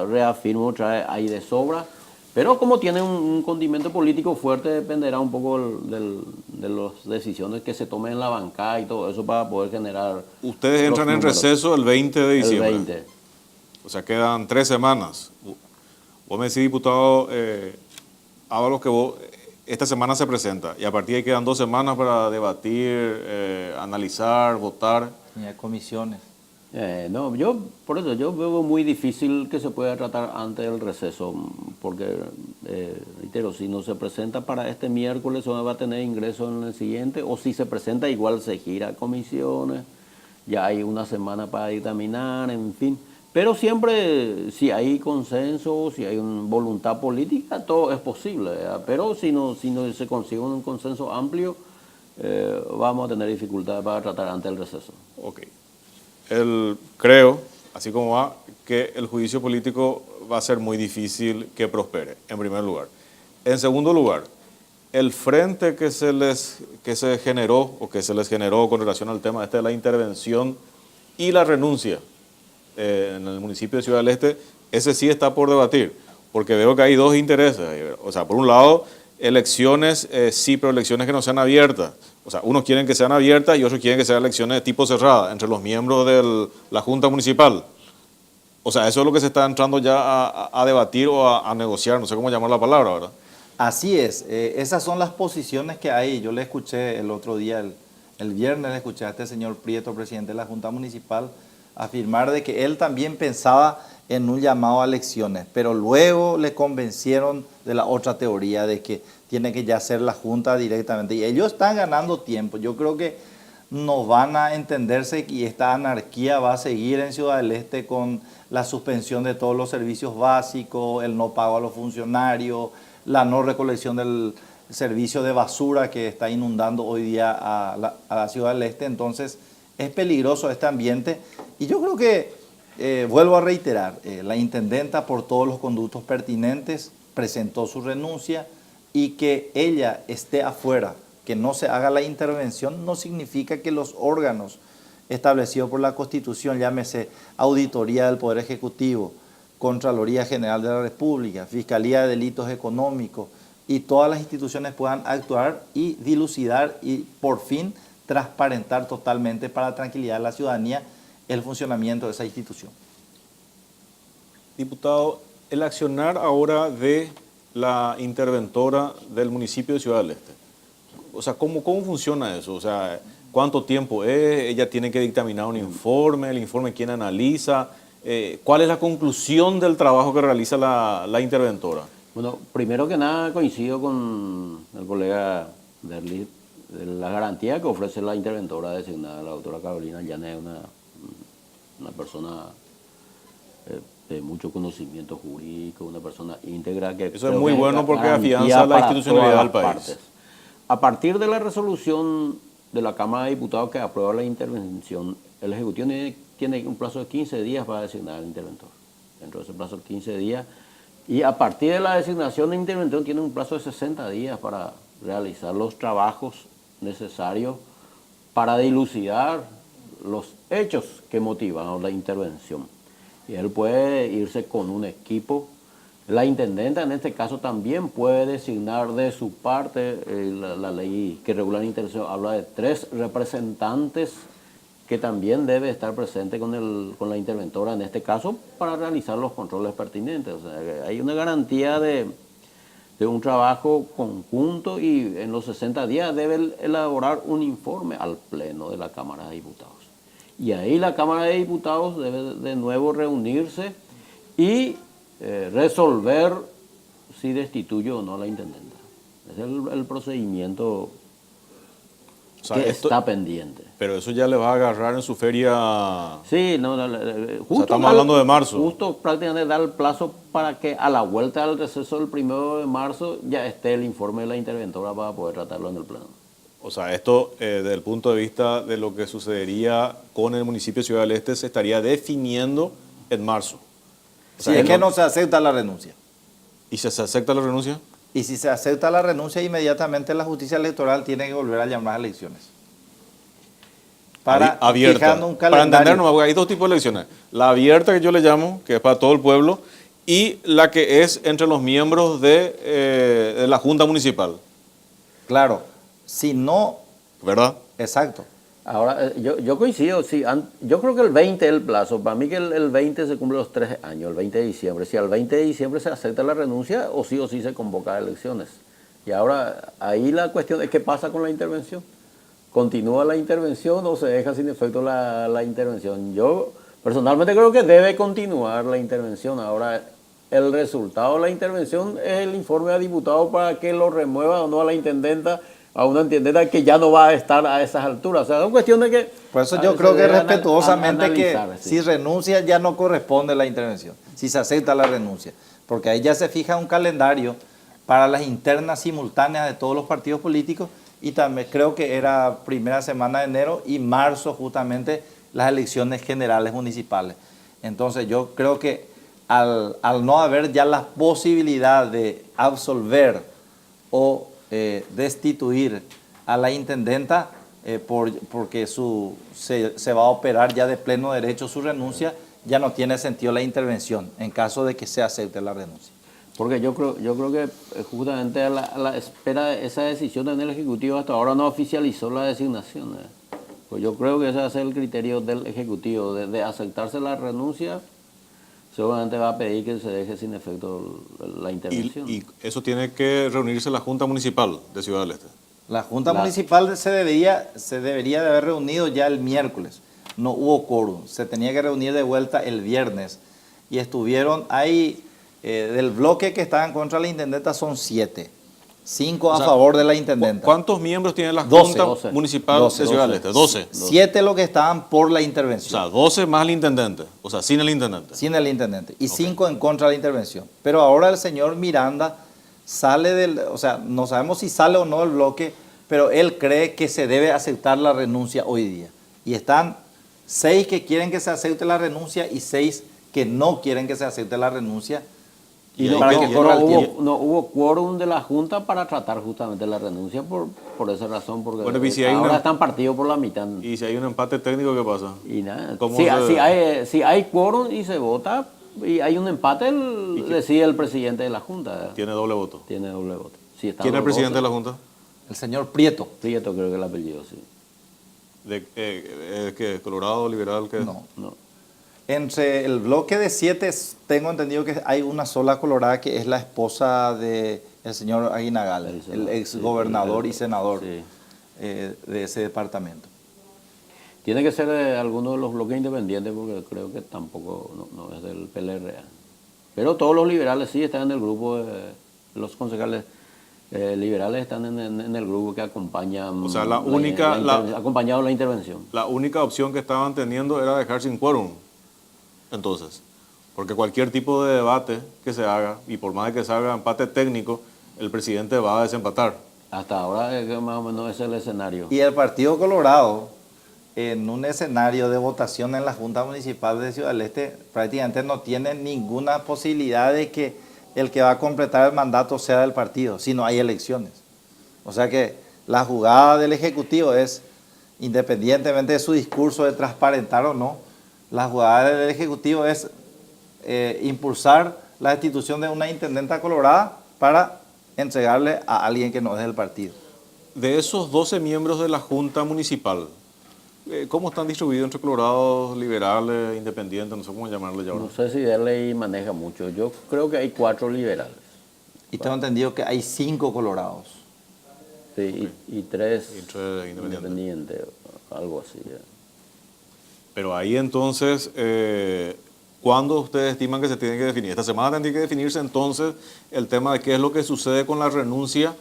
reafirmo, trae ahí de sobra. Pero como tiene un condimento político fuerte, dependerá un poco de las decisiones que se tomen en la bancada y todo eso para poder generar... Ustedes entran en receso el 20 de diciembre. El 20. O sea, quedan 3 semanas. Vos me decís, diputado Ábalos, que esta semana se presenta y a partir de ahí quedan 2 semanas para debatir, analizar, votar. Y hay comisiones. No, por eso yo veo muy difícil que se pueda tratar antes del receso, porque, reitero, si no se presenta para este miércoles, no va a tener ingreso en el siguiente, o si se presenta igual se gira a comisiones, ya hay una semana para dictaminar, en fin. Pero siempre, si hay consenso, si hay una voluntad política, todo es posible, ¿verdad? Pero si no se consigue un consenso amplio, vamos a tener dificultades para tratar antes del receso. Ok. Creo, así como va, que el juicio político va a ser muy difícil que prospere, en primer lugar. En segundo lugar, el frente que se les generó con relación al tema de la intervención y la renuncia en el municipio de Ciudad del Este, ese sí está por debatir, porque veo que hay 2 intereses. O sea, por un lado, elecciones, sí, pero elecciones que no sean abiertas. O sea, unos quieren que sean abiertas y otros quieren que sean elecciones de tipo cerrada entre los miembros de la Junta Municipal. O sea, eso es lo que se está entrando ya a debatir o a negociar, no sé cómo llamar la palabra, ¿verdad? Así es, esas son las posiciones que hay. Yo le escuché el otro día, el viernes, le escuché a este señor Prieto, presidente de la Junta Municipal, afirmar de que él también pensaba en un llamado a elecciones, pero luego le convencieron de la otra teoría de que tiene que ya ser la Junta directamente. Y ellos están ganando tiempo. Yo creo que no van a entenderse y esta anarquía va a seguir en Ciudad del Este con la suspensión de todos los servicios básicos, el no pago a los funcionarios, la no recolección del servicio de basura que está inundando hoy día a la Ciudad del Este. Entonces es peligroso este ambiente y yo creo que, vuelvo a reiterar, la intendenta por todos los conductos pertinentes presentó su renuncia y que ella esté afuera, que no se haga la intervención, no significa que los órganos establecidos por la Constitución, llámese Auditoría del Poder Ejecutivo, Contraloría General de la República, Fiscalía de Delitos Económicos y todas las instituciones puedan actuar y dilucidar y por fin transparentar totalmente para la tranquilidad de la ciudadanía el funcionamiento de esa institución. Diputado, el accionar ahora de la interventora del municipio de Ciudad del Este, o sea, ¿cómo funciona eso? O sea, ¿cuánto tiempo es? ¿Ella tiene que dictaminar un informe? ¿El informe quién analiza? ¿Cuál es la conclusión del trabajo que realiza la interventora? Bueno, primero que nada coincido con el colega Derli de la garantía que ofrece la interventora designada, la doctora Carolina Llanes, una persona de mucho conocimiento jurídico, una persona íntegra que... Eso es muy bueno porque afianza la institucionalidad del país. Partes. A partir de la resolución de la Cámara de Diputados que aprueba la intervención, el Ejecutivo tiene un plazo de 15 días para designar al interventor. Dentro de ese plazo de 15 días. Y a partir de la designación del interventor tiene un plazo de 60 días para realizar los trabajos necesarios para dilucidar los hechos que motivaron la intervención. Y él puede irse con un equipo. La intendenta en este caso también puede designar de su parte, la ley que regula la intervención habla de 3 representantes que también debe estar presente con la interventora en este caso para realizar los controles pertinentes. O sea, hay una garantía de un trabajo conjunto y en los 60 días debe elaborar un informe al Pleno de la Cámara de Diputados. Y ahí la Cámara de Diputados debe de nuevo reunirse y resolver si destituye o no a la intendenta. Es el procedimiento que está pendiente. Pero eso ya le va a agarrar en su feria. Sí, justo estamos hablando de marzo. Justo prácticamente da el plazo para que a la vuelta del receso del 1 de marzo ya esté el informe de la interventora para poder tratarlo en el pleno. O sea, esto desde el punto de vista de lo que sucedería con el municipio de Ciudad del Este se estaría definiendo en marzo. O sea, es que no se acepta la renuncia. ¿Y si se acepta la renuncia? Y si se acepta la renuncia, inmediatamente la justicia electoral tiene que volver a llamar a elecciones. Para fijando un calendario. Para entendernos, porque hay 2 tipos de elecciones. La abierta que yo le llamo, que es para todo el pueblo, y la que es entre los miembros de la Junta Municipal. Claro, si no... ¿Verdad? Exacto. Ahora, yo coincido, sí, yo creo que el 20 es el plazo. Para mí que el 20 se cumple los 3 años, el 20 de diciembre. Si al 20 de diciembre se acepta la renuncia, o sí se convoca a elecciones. Y ahora, ahí la cuestión es qué pasa con la intervención. ¿Continúa la intervención o se deja sin efecto la intervención? Yo personalmente creo que debe continuar la intervención. Ahora, el resultado de la intervención es el informe a diputados para que lo remueva o no a la intendenta, a una intendenta que ya no va a estar a esas alturas. O sea, es cuestión de que... Por eso yo creo que respetuosamente analizar, si renuncia ya no corresponde la intervención, si se acepta la renuncia. Porque ahí ya se fija un calendario para las internas simultáneas de todos los partidos políticos y también creo que era primera semana de enero y marzo justamente las elecciones generales municipales. Entonces yo creo que al no haber ya la posibilidad de absolver o destituir a la intendenta porque se va a operar ya de pleno derecho su renuncia, ya no tiene sentido la intervención en caso de que se acepte la renuncia. Porque yo creo que justamente a la espera de esa decisión en el Ejecutivo hasta ahora no oficializó la designación. Pues yo creo que ese va a ser el criterio del Ejecutivo, de aceptarse la renuncia, seguramente va a pedir que se deje sin efecto la intervención. Y eso tiene que reunirse la Junta Municipal de Ciudad del Este. La Junta Municipal se debería de haber reunido ya el miércoles. No hubo quórum. Se tenía que reunir de vuelta el viernes. Y estuvieron ahí, del bloque que estaban contra la intendenta son 7. 5 a favor de la intendenta. ¿Cuántos miembros tiene la 12, Junta Municipal de Ciudad del Este? 12. 7 los que estaban por la intervención. O sea, 12 más el intendente. O sea, sin el intendente. Sin el intendente. Y 5 en contra de la intervención. Pero ahora el señor Miranda sale o sea, no sabemos si sale o no del bloque, pero él cree que se debe aceptar la renuncia hoy día. Y están 6 que quieren que se acepte la renuncia y 6 que no quieren que se acepte la renuncia. Y no hubo quórum de la Junta para tratar justamente la renuncia por esa razón, porque bueno, si ahora están partidos por la mitad. ¿Y si hay un empate técnico, qué pasa? Y nada, si hay quórum y se vota y hay un empate, decide el presidente de la Junta. Tiene doble voto. Tiene doble voto. ¿Quién es el presidente de la Junta? El señor Prieto. Prieto creo que es el apellido, sí. ¿Qué? ¿Colorado, liberal? ¿Qué? No. Entre el bloque de 7 tengo entendido que hay una sola colorada que es la esposa de El señor Aguinagal, el ex gobernador y senador Sí. De ese departamento. Tiene que ser de alguno de los bloques independientes porque creo que tampoco no es del PLRA. Pero todos los liberales sí están en el grupo, los concejales liberales están en el grupo que acompañan. O sea, la acompañado la intervención. La única opción que estaban teniendo era dejar sin quórum, entonces. Porque cualquier tipo de debate que se haga, y por más de que se haga empate técnico, el presidente va a desempatar. Hasta ahora es que más o menos es el escenario. Y el Partido Colorado, en un escenario de votación en la Junta Municipal de Ciudad del Este, prácticamente no tiene ninguna posibilidad de que el que va a completar el mandato sea del partido, si no hay elecciones. O sea que la jugada del Ejecutivo es, independientemente de su discurso de transparentar o no, la jugada del Ejecutivo es impulsar la destitución de una intendenta colorada para entregarle a alguien que no es del partido. De esos 12 miembros de la Junta Municipal, ¿cómo están distribuidos entre colorados, liberales, independientes? No sé cómo llamarle ya ahora. No sé si Derley maneja mucho. Yo creo que hay 4 liberales. Y tengo entendido que hay 5 colorados. Sí, y 3 Y 3 independientes, algo así. Pero ahí entonces, ¿cuándo ustedes estiman que se tiene que definir? Esta semana tendría que definirse entonces el tema de qué es lo que sucede con la renuncia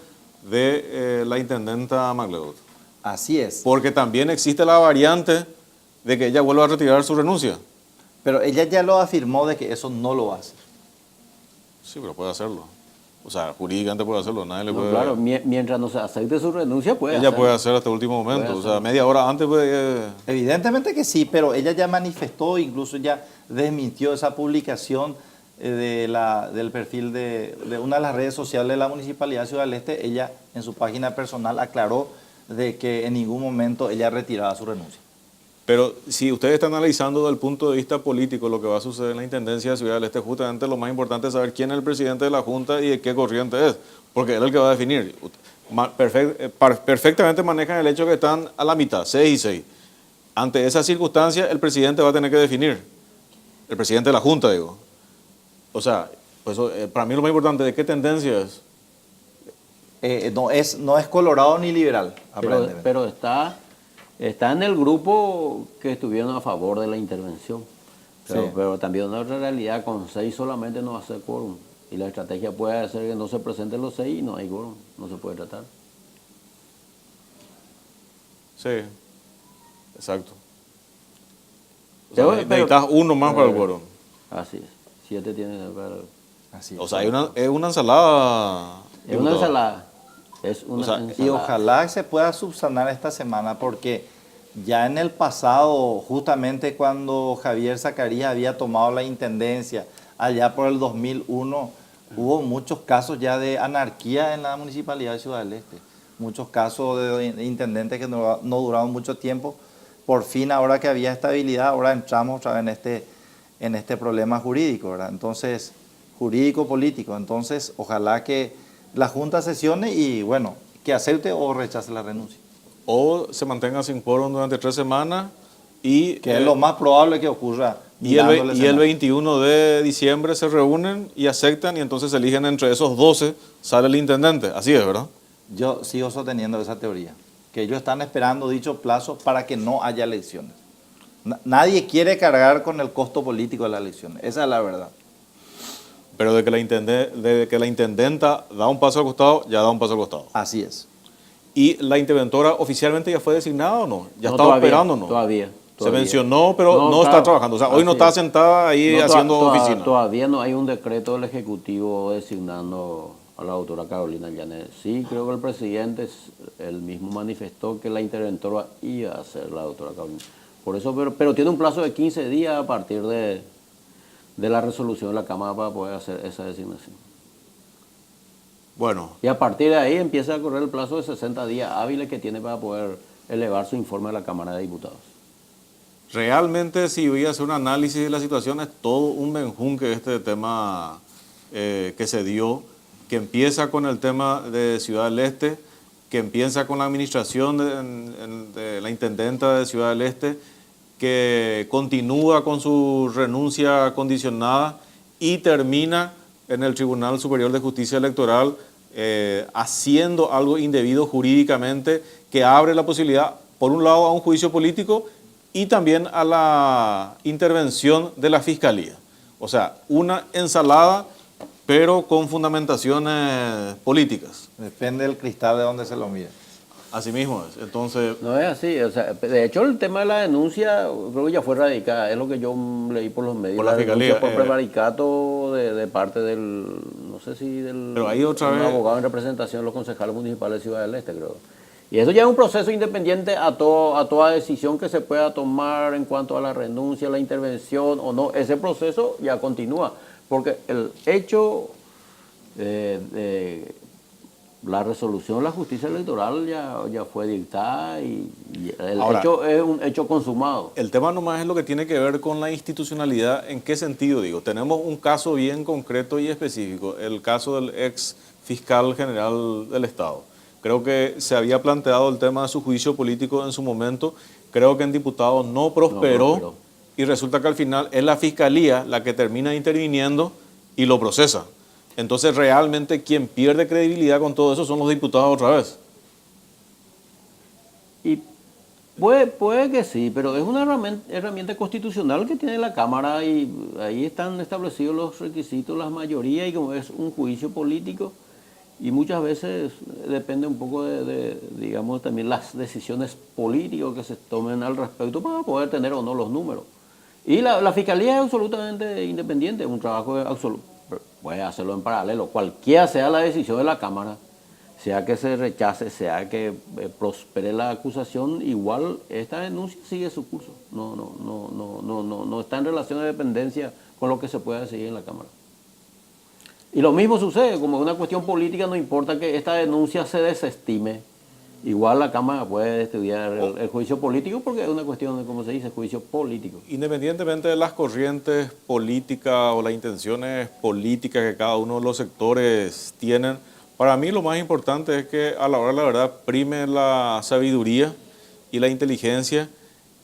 de la intendenta MacLeod. Así es. Porque también existe la variante de que ella vuelva a retirar su renuncia. Pero ella ya lo afirmó de que eso no lo hace. Sí, pero puede hacerlo. O sea, jurídicamente puede hacerlo, nadie le No, puede... claro, mientras no se acepte su renuncia, puede Ella hacerlo. puede hacer hasta el último momento, Puede o sea, hacerlo. media hora antes puede... Evidentemente que sí, pero ella ya manifestó, incluso ya desmintió esa publicación del perfil de una de las redes sociales de la Municipalidad de Ciudad del Este. Ella en su página personal aclaró de que en ningún momento ella retiraba su renuncia. Pero si ustedes están analizando desde el punto de vista político lo que va a suceder en la Intendencia de Ciudad del Este, justamente lo más importante es saber quién es el presidente de la Junta y de qué corriente es, porque él es el que va a definir. Perfectamente manejan el hecho que están a la mitad, 6 y 6. Ante esa circunstancia, el presidente va a tener que definir, el presidente de la Junta, digo. O sea, pues, para mí lo más importante, ¿de qué tendencia es? No es colorado ni liberal, aparentemente. Pero está en el grupo que estuvieron a favor de la intervención. Sí. Pero también en otra realidad, con 6 solamente no va a ser quórum. Y la estrategia puede ser que no se presenten los 6 y no hay quórum. No se puede tratar. Sí, exacto. O Pero- sea, necesitas uno más para el pero- quórum. Así es. 7 tiene para... Así O es. sea, es una ensalada. Es una diputado. ensalada. Es una O sea, ensalada. Y ojalá se pueda subsanar esta semana, porque ya en el pasado, justamente cuando Javier Zacarías había tomado la intendencia, allá por el 2001, hubo muchos casos ya de anarquía en la Municipalidad de Ciudad del Este. Muchos casos de intendentes que no duraron mucho tiempo. Por fin, ahora que había estabilidad, ahora entramos otra vez en este problema jurídico, ¿verdad? Entonces, jurídico-político. Entonces, ojalá que la Junta sesione y, bueno, que acepte o rechace la renuncia. O se mantenga sin quórum durante 3 semanas y, Que es lo más probable que ocurra. y el mirando el 21 de diciembre se reúnen y aceptan y entonces se eligen entre esos 12, sale el intendente. Así es, ¿verdad? Yo sigo sosteniendo esa teoría, que ellos están esperando dicho plazo para que no haya elecciones. Nadie quiere cargar con el costo político de las elecciones, esa es la verdad. Pero de que la intendenta da un paso al costado, ya da un paso al costado. Así es. ¿Y la interventora oficialmente ya fue designada o no? ¿Ya No, estaba todavía, operando o no? Todavía. Se mencionó, pero no claro, está trabajando. O sea, hoy no así está es. sentada ahí No, haciendo oficina. Todavía no hay un decreto del Ejecutivo designando a la doctora Carolina Llanes. Sí, creo que el presidente él mismo manifestó que la interventora iba a ser la doctora Carolina. Por eso, pero tiene un plazo de 15 días a partir de la resolución de la Cámara para poder hacer esa designación. Bueno, Y a partir de ahí empieza a correr el plazo de 60 días hábiles que tiene para poder elevar su informe a la Cámara de Diputados. realmente si voy a hacer un análisis de la situación es todo un menjunque este tema que se dio, que empieza con el tema de Ciudad del Este, que empieza con la administración de la intendenta de Ciudad del Este, que continúa con su renuncia condicionada y termina en el Tribunal Superior de Justicia Electoral haciendo algo indebido jurídicamente que abre la posibilidad, por un lado, a un juicio político y también a la intervención de la Fiscalía. O sea, una ensalada, pero con fundamentaciones políticas. Depende del cristal de donde se lo mire. Así mismo es. Entonces, No es así, o sea, de hecho el tema de la denuncia creo que ya fue radicada, es lo que yo leí por los medios. Por la Fiscalía, denuncia por prevaricato de parte del, no sé si del Pero ahí otra un vez- abogado en representación de los concejales municipales de Ciudad del Este, creo. Y eso ya es un proceso independiente a toda decisión que se pueda tomar en cuanto a la renuncia, la intervención o no. Ese proceso ya continúa, porque el hecho de la resolución de la justicia electoral ya fue dictada y el Ahora, hecho es un hecho consumado. el tema nomás es lo que tiene que ver con la institucionalidad. ¿En qué sentido? Digo, tenemos un caso bien concreto y específico, el caso del ex fiscal general del Estado. Creo que se había planteado el tema de su juicio político en su momento. Creo que en diputados no prosperó y resulta que al final es la Fiscalía la que termina interviniendo y lo procesa. Entonces realmente quien pierde credibilidad con todo eso son los diputados otra vez. Y puede que sí, pero es una herramienta constitucional que tiene la Cámara y ahí están establecidos los requisitos, las mayorías, y como es un juicio político, y muchas veces depende un poco digamos, también las decisiones políticas que se tomen al respecto para poder tener o no los números. Y la Fiscalía es absolutamente independiente, es un trabajo absoluto. Puede hacerlo en paralelo, cualquiera sea la decisión de la Cámara, sea que se rechace, sea que prospere la acusación, igual esta denuncia sigue su curso. No está en relación de dependencia con lo que se pueda decidir en la Cámara. Y lo mismo sucede, como es una cuestión política, no importa que esta denuncia se desestime, igual la Cámara puede estudiar el juicio político porque es una cuestión de, como se dice, juicio político. Independientemente de las corrientes políticas o las intenciones políticas que cada uno de los sectores tienen, para mí lo más importante es que a la hora de la verdad prime la sabiduría y la inteligencia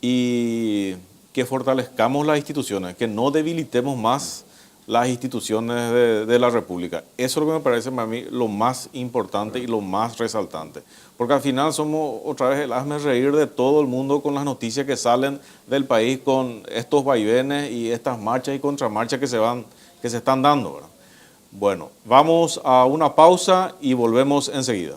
y que fortalezcamos las instituciones, que no debilitemos más las instituciones de la República. Eso es lo que me parece para mí lo más importante y lo más resaltante. Porque al final somos otra vez el hazme reír de todo el mundo con las noticias que salen del país con estos vaivenes y estas marchas y contramarchas que se están dando, ¿verdad? Bueno, vamos a una pausa y volvemos enseguida.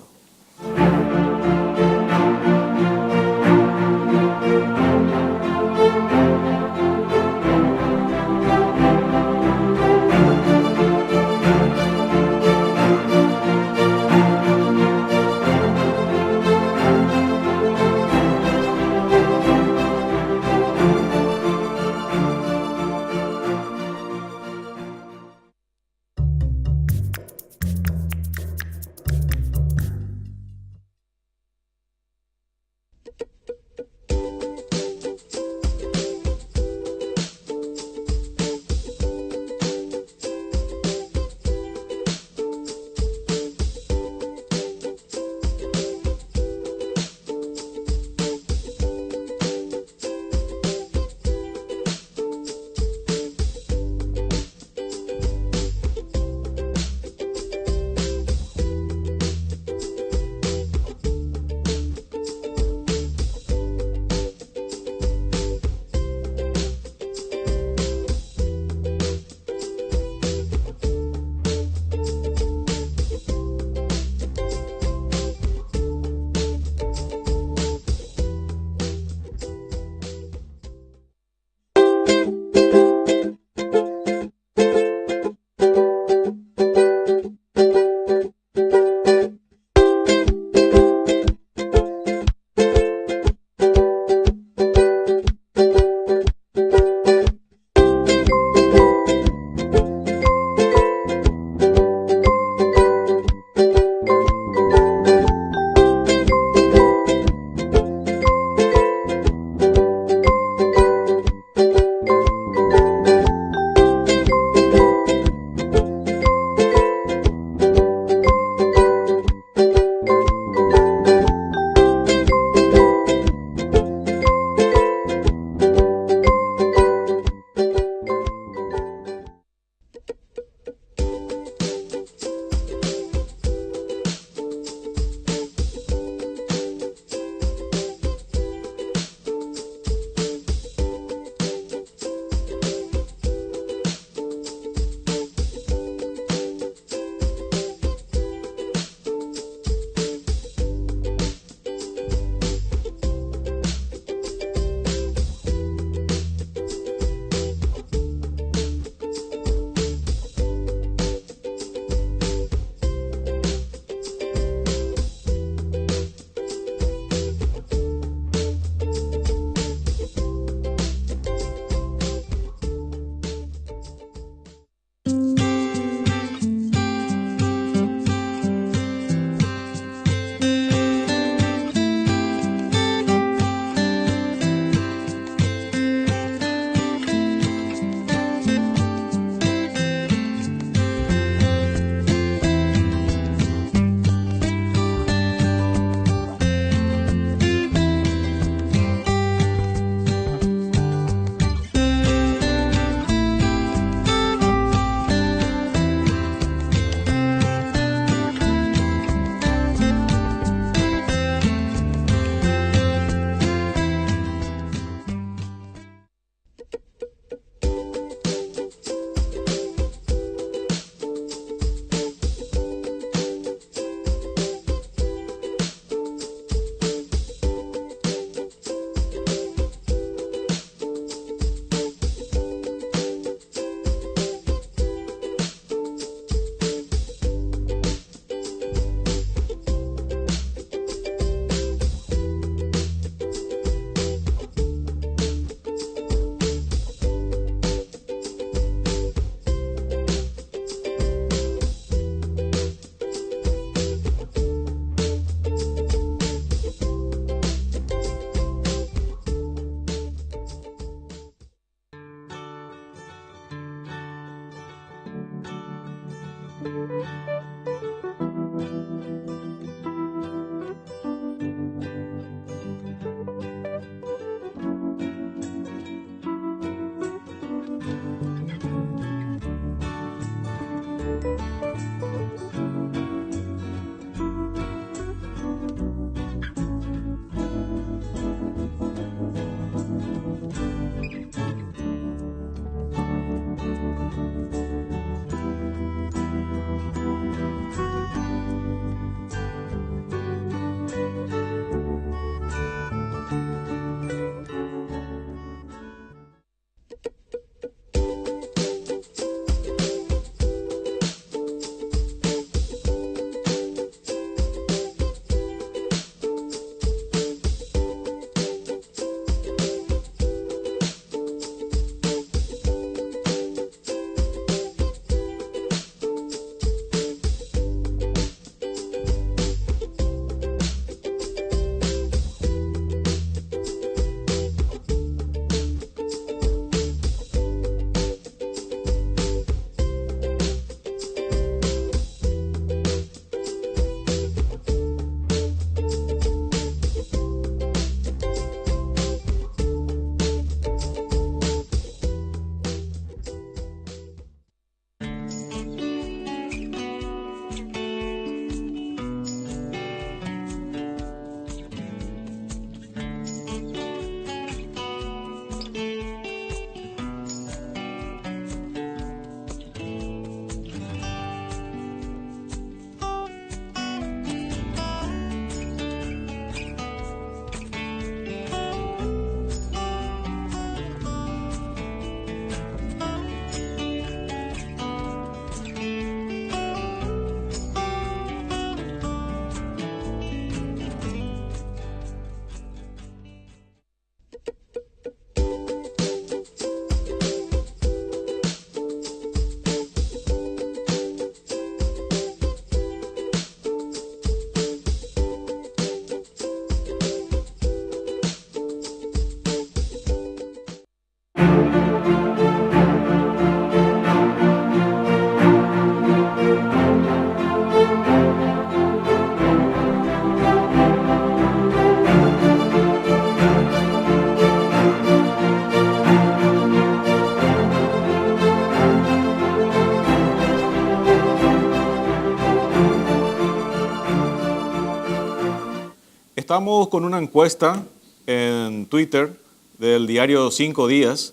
estamos con una encuesta en Twitter del diario 5 Días.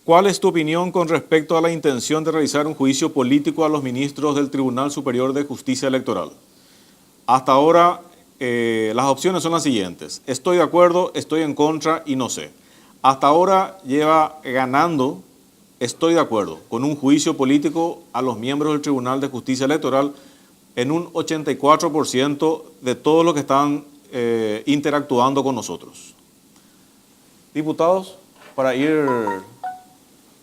¿Cuál es tu opinión con respecto a la intención de realizar un juicio político a los ministros del Tribunal Superior de Justicia Electoral? Hasta ahora, las opciones son las siguientes. Estoy de acuerdo, estoy en contra y no sé. Hasta ahora lleva ganando, estoy de acuerdo, con un juicio político a los miembros del Tribunal de Justicia Electoral en un 84% de todos los que están interactuando con nosotros. Diputados, para ir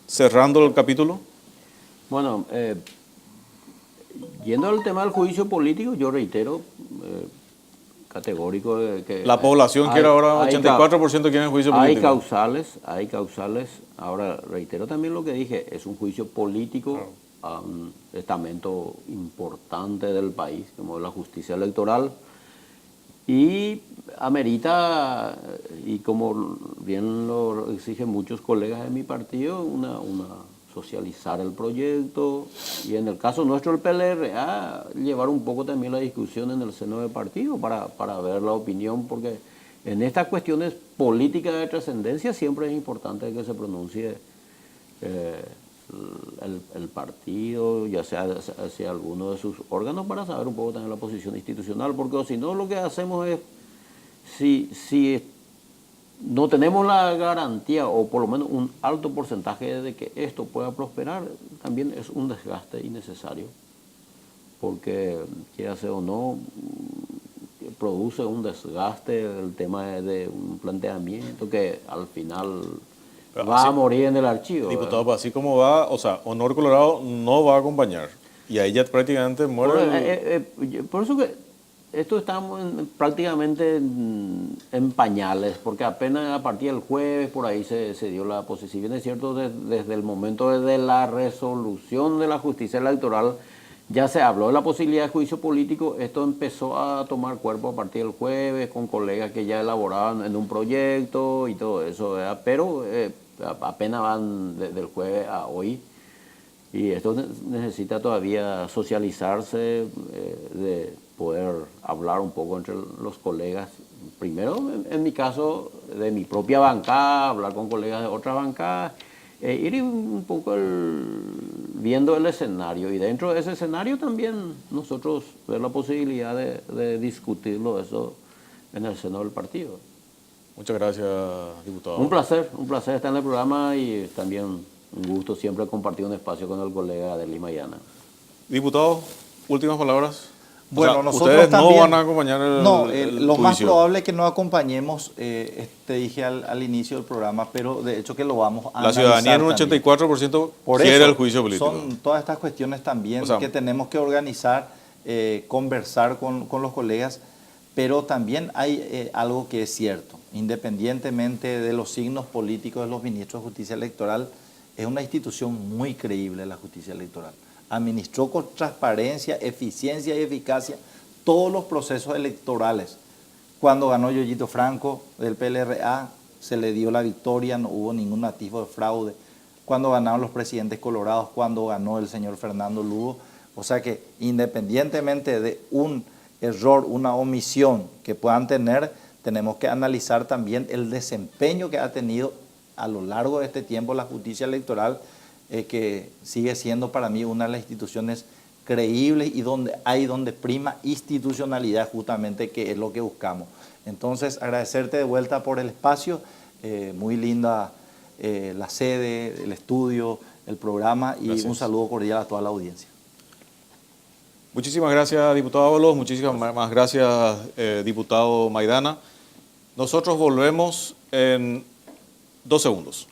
cerrando el capítulo. Bueno, yendo al tema del juicio político, yo reitero, categórico, que La población quiere ahora, 84% quieren juicio político. Hay causales. Ahora, reitero también lo que dije, es un juicio político a un estamento importante del país, como la justicia electoral, y amerita, y como bien lo exigen muchos colegas de mi partido, una socializar el proyecto, y en el caso nuestro, el PLRA, llevar un poco también la discusión en el seno del partido para ver la opinión, porque en estas cuestiones políticas de trascendencia siempre es importante que se pronuncie el partido, ya sea hacia alguno de sus órganos, para saber un poco también la posición institucional, porque si no, lo que hacemos es, si no tenemos la garantía, o por lo menos un alto porcentaje de que esto pueda prosperar, también es un desgaste innecesario, porque, quiera sea o no, produce un desgaste el tema de un planteamiento que al final va a morir en el archivo. Diputado, así como va, o sea, Honor Colorado no va a acompañar, y ahí ya prácticamente muere. Por eso que esto estamos prácticamente en pañales, porque apenas a partir del jueves por ahí se dio la posición. Si bien es cierto, desde el momento de la resolución de la justicia electoral ya se habló de la posibilidad de juicio político. Esto empezó a tomar cuerpo a partir del jueves, con colegas que ya elaboraban en un proyecto y todo eso, ¿verdad? Pero apenas van del jueves a hoy. Y esto necesita todavía socializarse, de poder hablar un poco entre los colegas. Primero, en mi caso, de mi propia bancada, hablar con colegas de otras bancadas, ir un poco viendo el escenario. Y dentro de ese escenario también nosotros ver la posibilidad de discutirlo eso en el seno del partido. Muchas gracias, diputado. Un placer estar en el programa, y también un gusto siempre compartir un espacio con el colega de Lima Llana. Diputado, últimas palabras. Bueno, nosotros ustedes también, no van a acompañar el lo más juicio. probable es que no acompañemos, te dije al inicio del programa, pero de hecho que lo vamos a La ciudadanía en un analizar 84% Por quiere eso, el juicio político. Son todas estas cuestiones también, O sea, que tenemos que organizar, conversar con los colegas, pero también hay algo que es cierto: independientemente de los signos políticos de los ministros de justicia electoral, es una institución muy creíble la justicia electoral. Administró con transparencia, eficiencia y eficacia todos los procesos electorales. Cuando ganó Yoyito Franco del PLRA, se le dio la victoria, no hubo ningún atisbo de fraude. Cuando ganaron los presidentes colorados, cuando ganó el señor Fernando Lugo. O sea que, independientemente de un error, una omisión que puedan tener, tenemos que analizar también el desempeño que ha tenido a lo largo de este tiempo la justicia electoral, que sigue siendo para mí una de las instituciones creíbles y donde prima institucionalidad, justamente, que es lo que buscamos. Entonces, agradecerte de vuelta por el espacio, muy linda la sede, el estudio, el programa, y gracias. Un saludo cordial a toda la audiencia. Muchísimas gracias, diputado Ábalos, muchísimas más gracias, diputado Maidana. Nosotros volvemos en 2 segundos.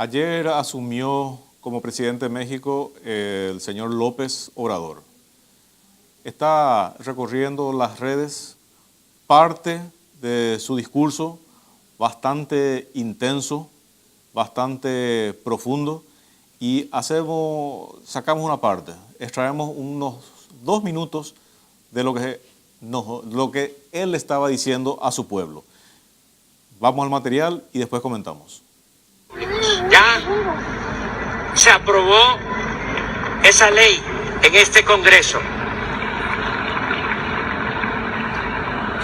Ayer asumió como presidente de México el señor López Obrador. Está recorriendo las redes parte de su discurso bastante intenso, bastante profundo, y sacamos una parte, extraemos unos 2 minutos de lo que él estaba diciendo a su pueblo. Vamos al material y después comentamos. Ya se aprobó esa ley en este Congreso.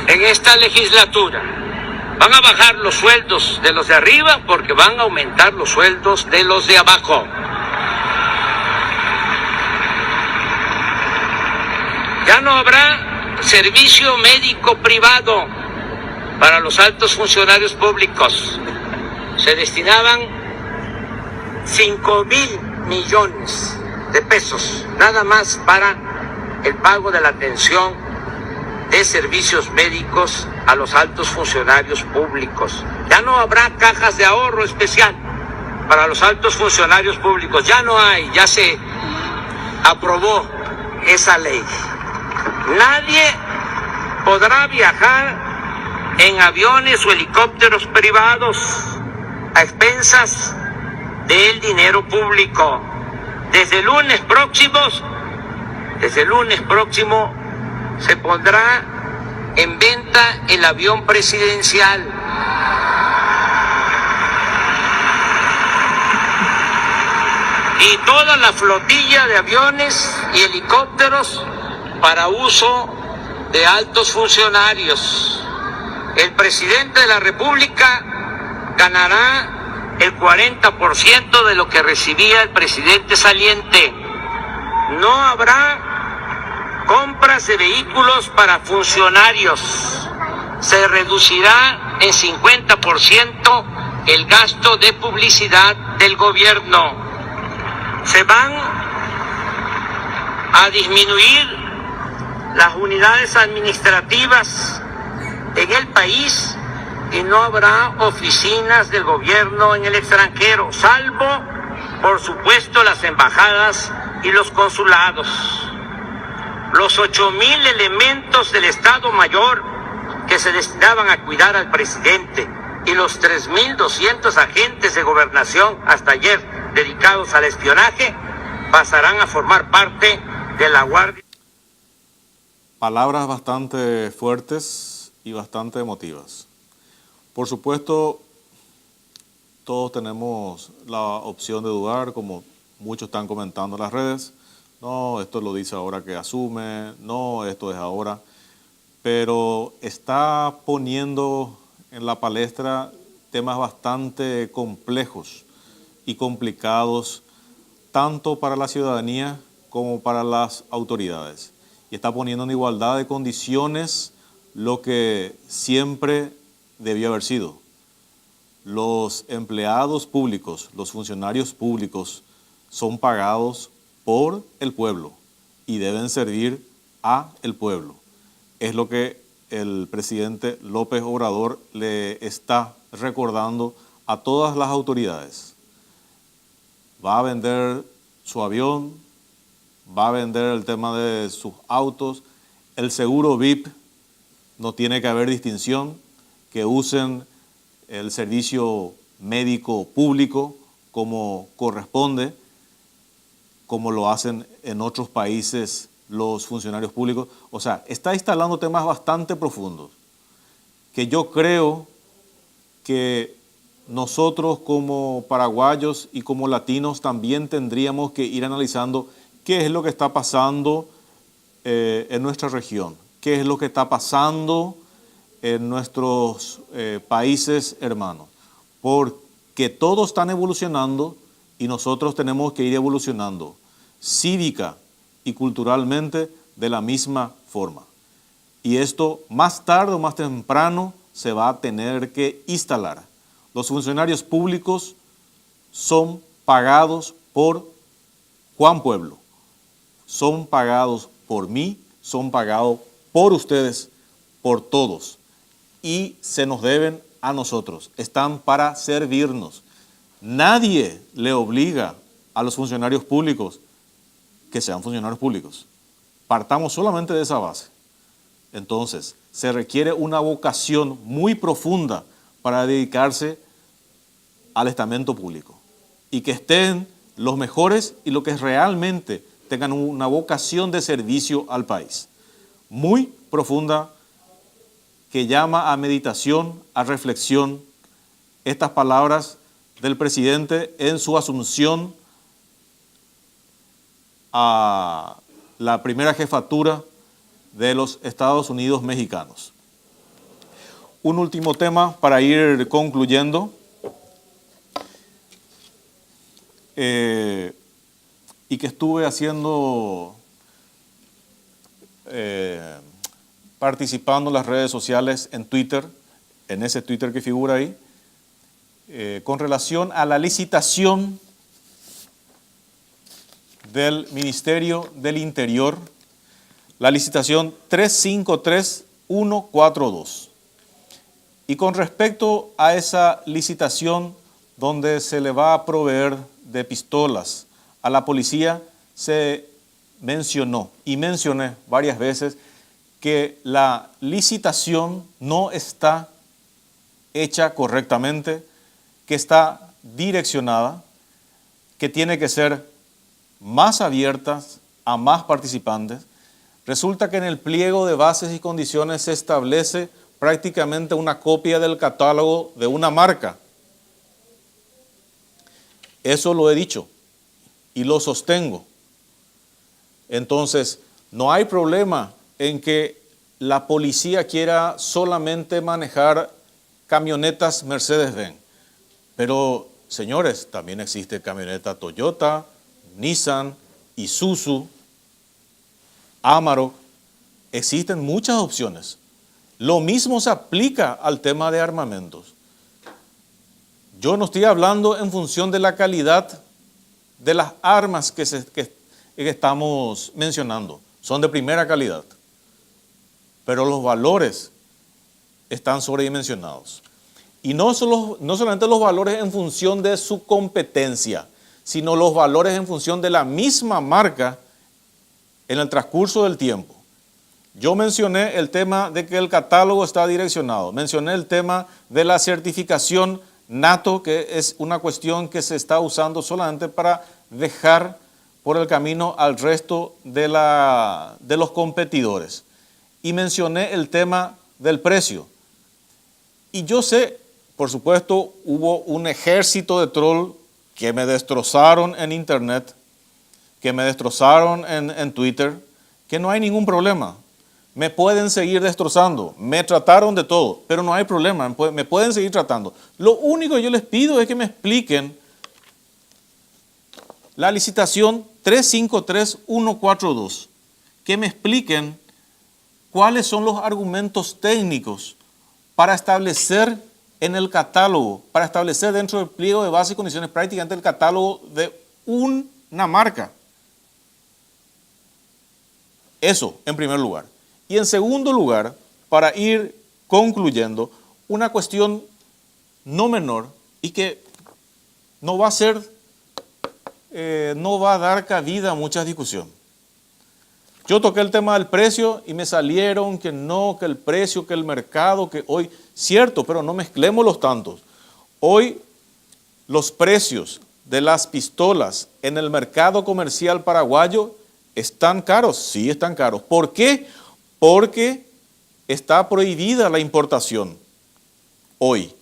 En esta legislatura van a bajar los sueldos de los de arriba porque van a aumentar los sueldos de los de abajo. Ya no habrá servicio médico privado para los altos funcionarios públicos. Se destinaban 5,000 millones de pesos nada más para el pago de la atención de servicios médicos a los altos funcionarios públicos. Ya no habrá cajas de ahorro especial para los altos funcionarios públicos. Ya no hay, ya se aprobó esa ley. Nadie podrá viajar en aviones o helicópteros privados a expensas del dinero público. Desde el lunes próximo se pondrá en venta el avión presidencial. Y toda la flotilla de aviones y helicópteros para uso de altos funcionarios. El presidente de la República ganará el 40% de lo que recibía el presidente saliente. No habrá compras de vehículos para funcionarios. Se reducirá en 50% el gasto de publicidad del gobierno. Se van a disminuir las unidades administrativas en el país y no habrá oficinas del gobierno en el extranjero, salvo, por supuesto, las embajadas y los consulados. Los 8,000 elementos del Estado Mayor que se destinaban a cuidar al presidente y los 3,200 agentes de gobernación hasta ayer dedicados al espionaje pasarán a formar parte de la Guardia. Palabras bastante fuertes y bastante emotivas. Por supuesto, todos tenemos la opción de dudar, como muchos están comentando en las redes. No, esto lo dice ahora que asume, no, esto es ahora. Pero está poniendo en la palestra temas bastante complejos y complicados, tanto para la ciudadanía como para las autoridades. Y está poniendo en igualdad de condiciones lo que siempre debió haber sido. Los empleados públicos, los funcionarios públicos son pagados por el pueblo y deben servir a el pueblo. Es lo que el presidente López Obrador le está recordando a todas las autoridades. Va a vender su avión, va a vender el tema de sus autos, el seguro VIP, no tiene que haber distinción, que usen el servicio médico público como corresponde, como lo hacen en otros países los funcionarios públicos. O sea, está instalando temas bastante profundos, que yo creo que nosotros como paraguayos y como latinos también tendríamos que ir analizando qué es lo que está pasando en nuestra región, qué es lo que está pasando en nuestros países hermanos, porque todos están evolucionando y nosotros tenemos que ir evolucionando cívica y culturalmente de la misma forma. Y esto más tarde o más temprano se va a tener que instalar. Los funcionarios públicos son pagados por Juan Pueblo, son pagados por mí, son pagados por ustedes, por todos, y se nos deben a nosotros, están para servirnos. Nadie le obliga a los funcionarios públicos que sean funcionarios públicos. Partamos solamente de esa base. Entonces, se requiere una vocación muy profunda para dedicarse al estamento público. Y que estén los mejores y los que realmente tengan una vocación de servicio al país. Muy profunda, que llama a meditación, a reflexión, estas palabras del presidente en su asunción a la primera jefatura de los Estados Unidos mexicanos. Un último tema para ir concluyendo. Y que estuve haciendo, participando en las redes sociales, en Twitter, en ese Twitter que figura ahí, con relación a la licitación del Ministerio del Interior, la licitación 353142. Y con respecto a esa licitación donde se le va a proveer de pistolas a la policía, se mencionó y mencioné varias veces que la licitación no está hecha correctamente, que está direccionada, que tiene que ser más abierta a más participantes. Resulta que en el pliego de bases y condiciones se establece prácticamente una copia del catálogo de una marca. Eso lo he dicho y lo sostengo. Entonces, no hay problema en que la policía quiera solamente manejar camionetas Mercedes-Benz. Pero, señores, también existe camioneta Toyota, Nissan, Isuzu, Amarok. Existen muchas opciones. Lo mismo se aplica al tema de armamentos. Yo no estoy hablando en función de la calidad de las armas que estamos mencionando. Son de primera calidad. Pero los valores están sobredimensionados. Y no solamente los valores en función de su competencia, sino los valores en función de la misma marca en el transcurso del tiempo. Yo mencioné el tema de que el catálogo está direccionado. Mencioné el tema de la certificación NATO, que es una cuestión que se está usando solamente para dejar por el camino al resto de los competidores. Y mencioné el tema del precio. Y yo sé, por supuesto, hubo un ejército de troll que me destrozaron en internet, que me destrozaron en Twitter, que no hay ningún problema. Me pueden seguir destrozando, me trataron de todo, pero no hay problema, me pueden seguir tratando. Lo único que yo les pido es que me expliquen la licitación 353142, que me expliquen cuáles son los argumentos técnicos para establecer en el catálogo, para establecer dentro del pliego de bases y condiciones prácticamente el catálogo de una marca. Eso, en primer lugar. Y en segundo lugar, para ir concluyendo, una cuestión no menor y que no va a dar cabida a mucha discusión. Yo toqué el tema del precio y me salieron que no, que el precio, que el mercado, que hoy, cierto, pero no mezclemos los tantos. Hoy los precios de las pistolas en el mercado comercial paraguayo están caros, sí están caros. ¿Por qué? Porque está prohibida la importación hoy.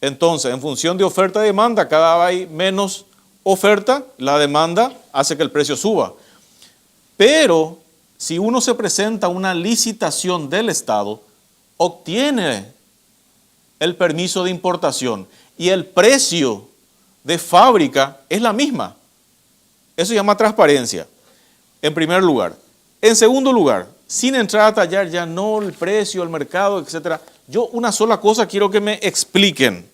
Entonces, en función de oferta y demanda, cada vez hay menos oferta, la demanda hace que el precio suba. Pero si uno se presenta a una licitación del Estado, obtiene el permiso de importación y el precio de fábrica es la misma. Eso se llama transparencia, en primer lugar. En segundo lugar, sin entrar a tallar ya no el precio, el mercado, etc. Yo una sola cosa quiero que me expliquen.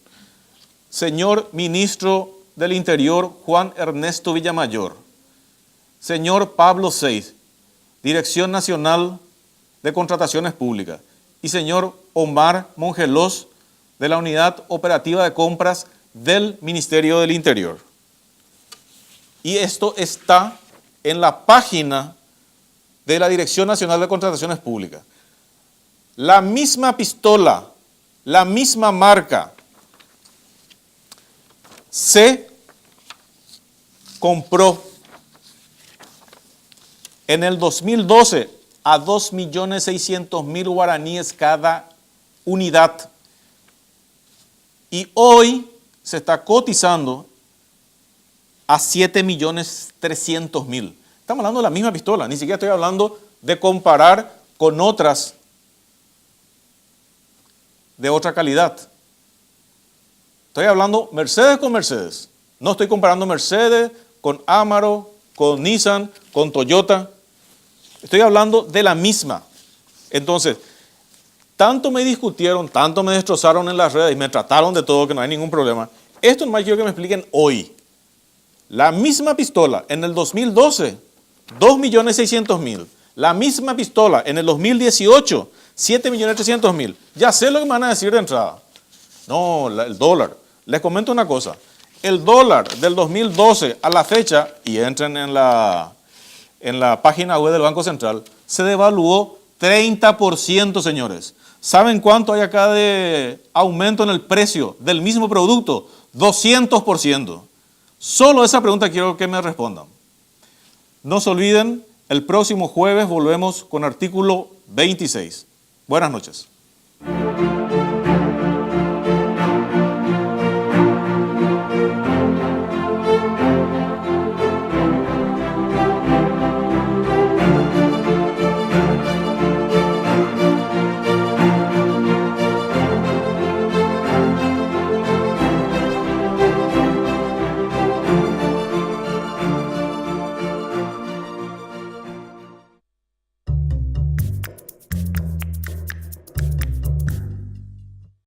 Señor Ministro del Interior, Juan Ernesto Villamayor. Señor Pablo Seiz, Dirección Nacional de Contrataciones Públicas. Y señor Omar Mongelos, de la Unidad Operativa de Compras del Ministerio del Interior. Y esto está en la página de la Dirección Nacional de Contrataciones Públicas. La misma pistola, la misma marca, se compró en el 2012 a 2.600.000 guaraníes cada unidad. Y hoy se está cotizando a 7.300.000. Estamos hablando de la misma pistola, ni siquiera estoy hablando de comparar con otras de otra calidad. Estoy hablando Mercedes con Mercedes. No estoy comparando Mercedes con Amaro, con Nissan, con Toyota. Estoy hablando de la misma. Entonces, tanto me discutieron, tanto me destrozaron en las redes y me trataron de todo, que no hay ningún problema. Esto nomás quiero que me expliquen hoy. La misma pistola en el 2012, 2.600.000. La misma pistola en el 2018, 7.300.000. Ya sé lo que me van a decir de entrada. No, el dólar. Les comento una cosa. El dólar del 2012 a la fecha, y entren en la página web del Banco Central, se devaluó 30%, señores. ¿Saben cuánto hay acá de aumento en el precio del mismo producto? 200%. Solo esa pregunta quiero que me respondan. No se olviden, el próximo jueves volvemos con artículo 26. Buenas noches.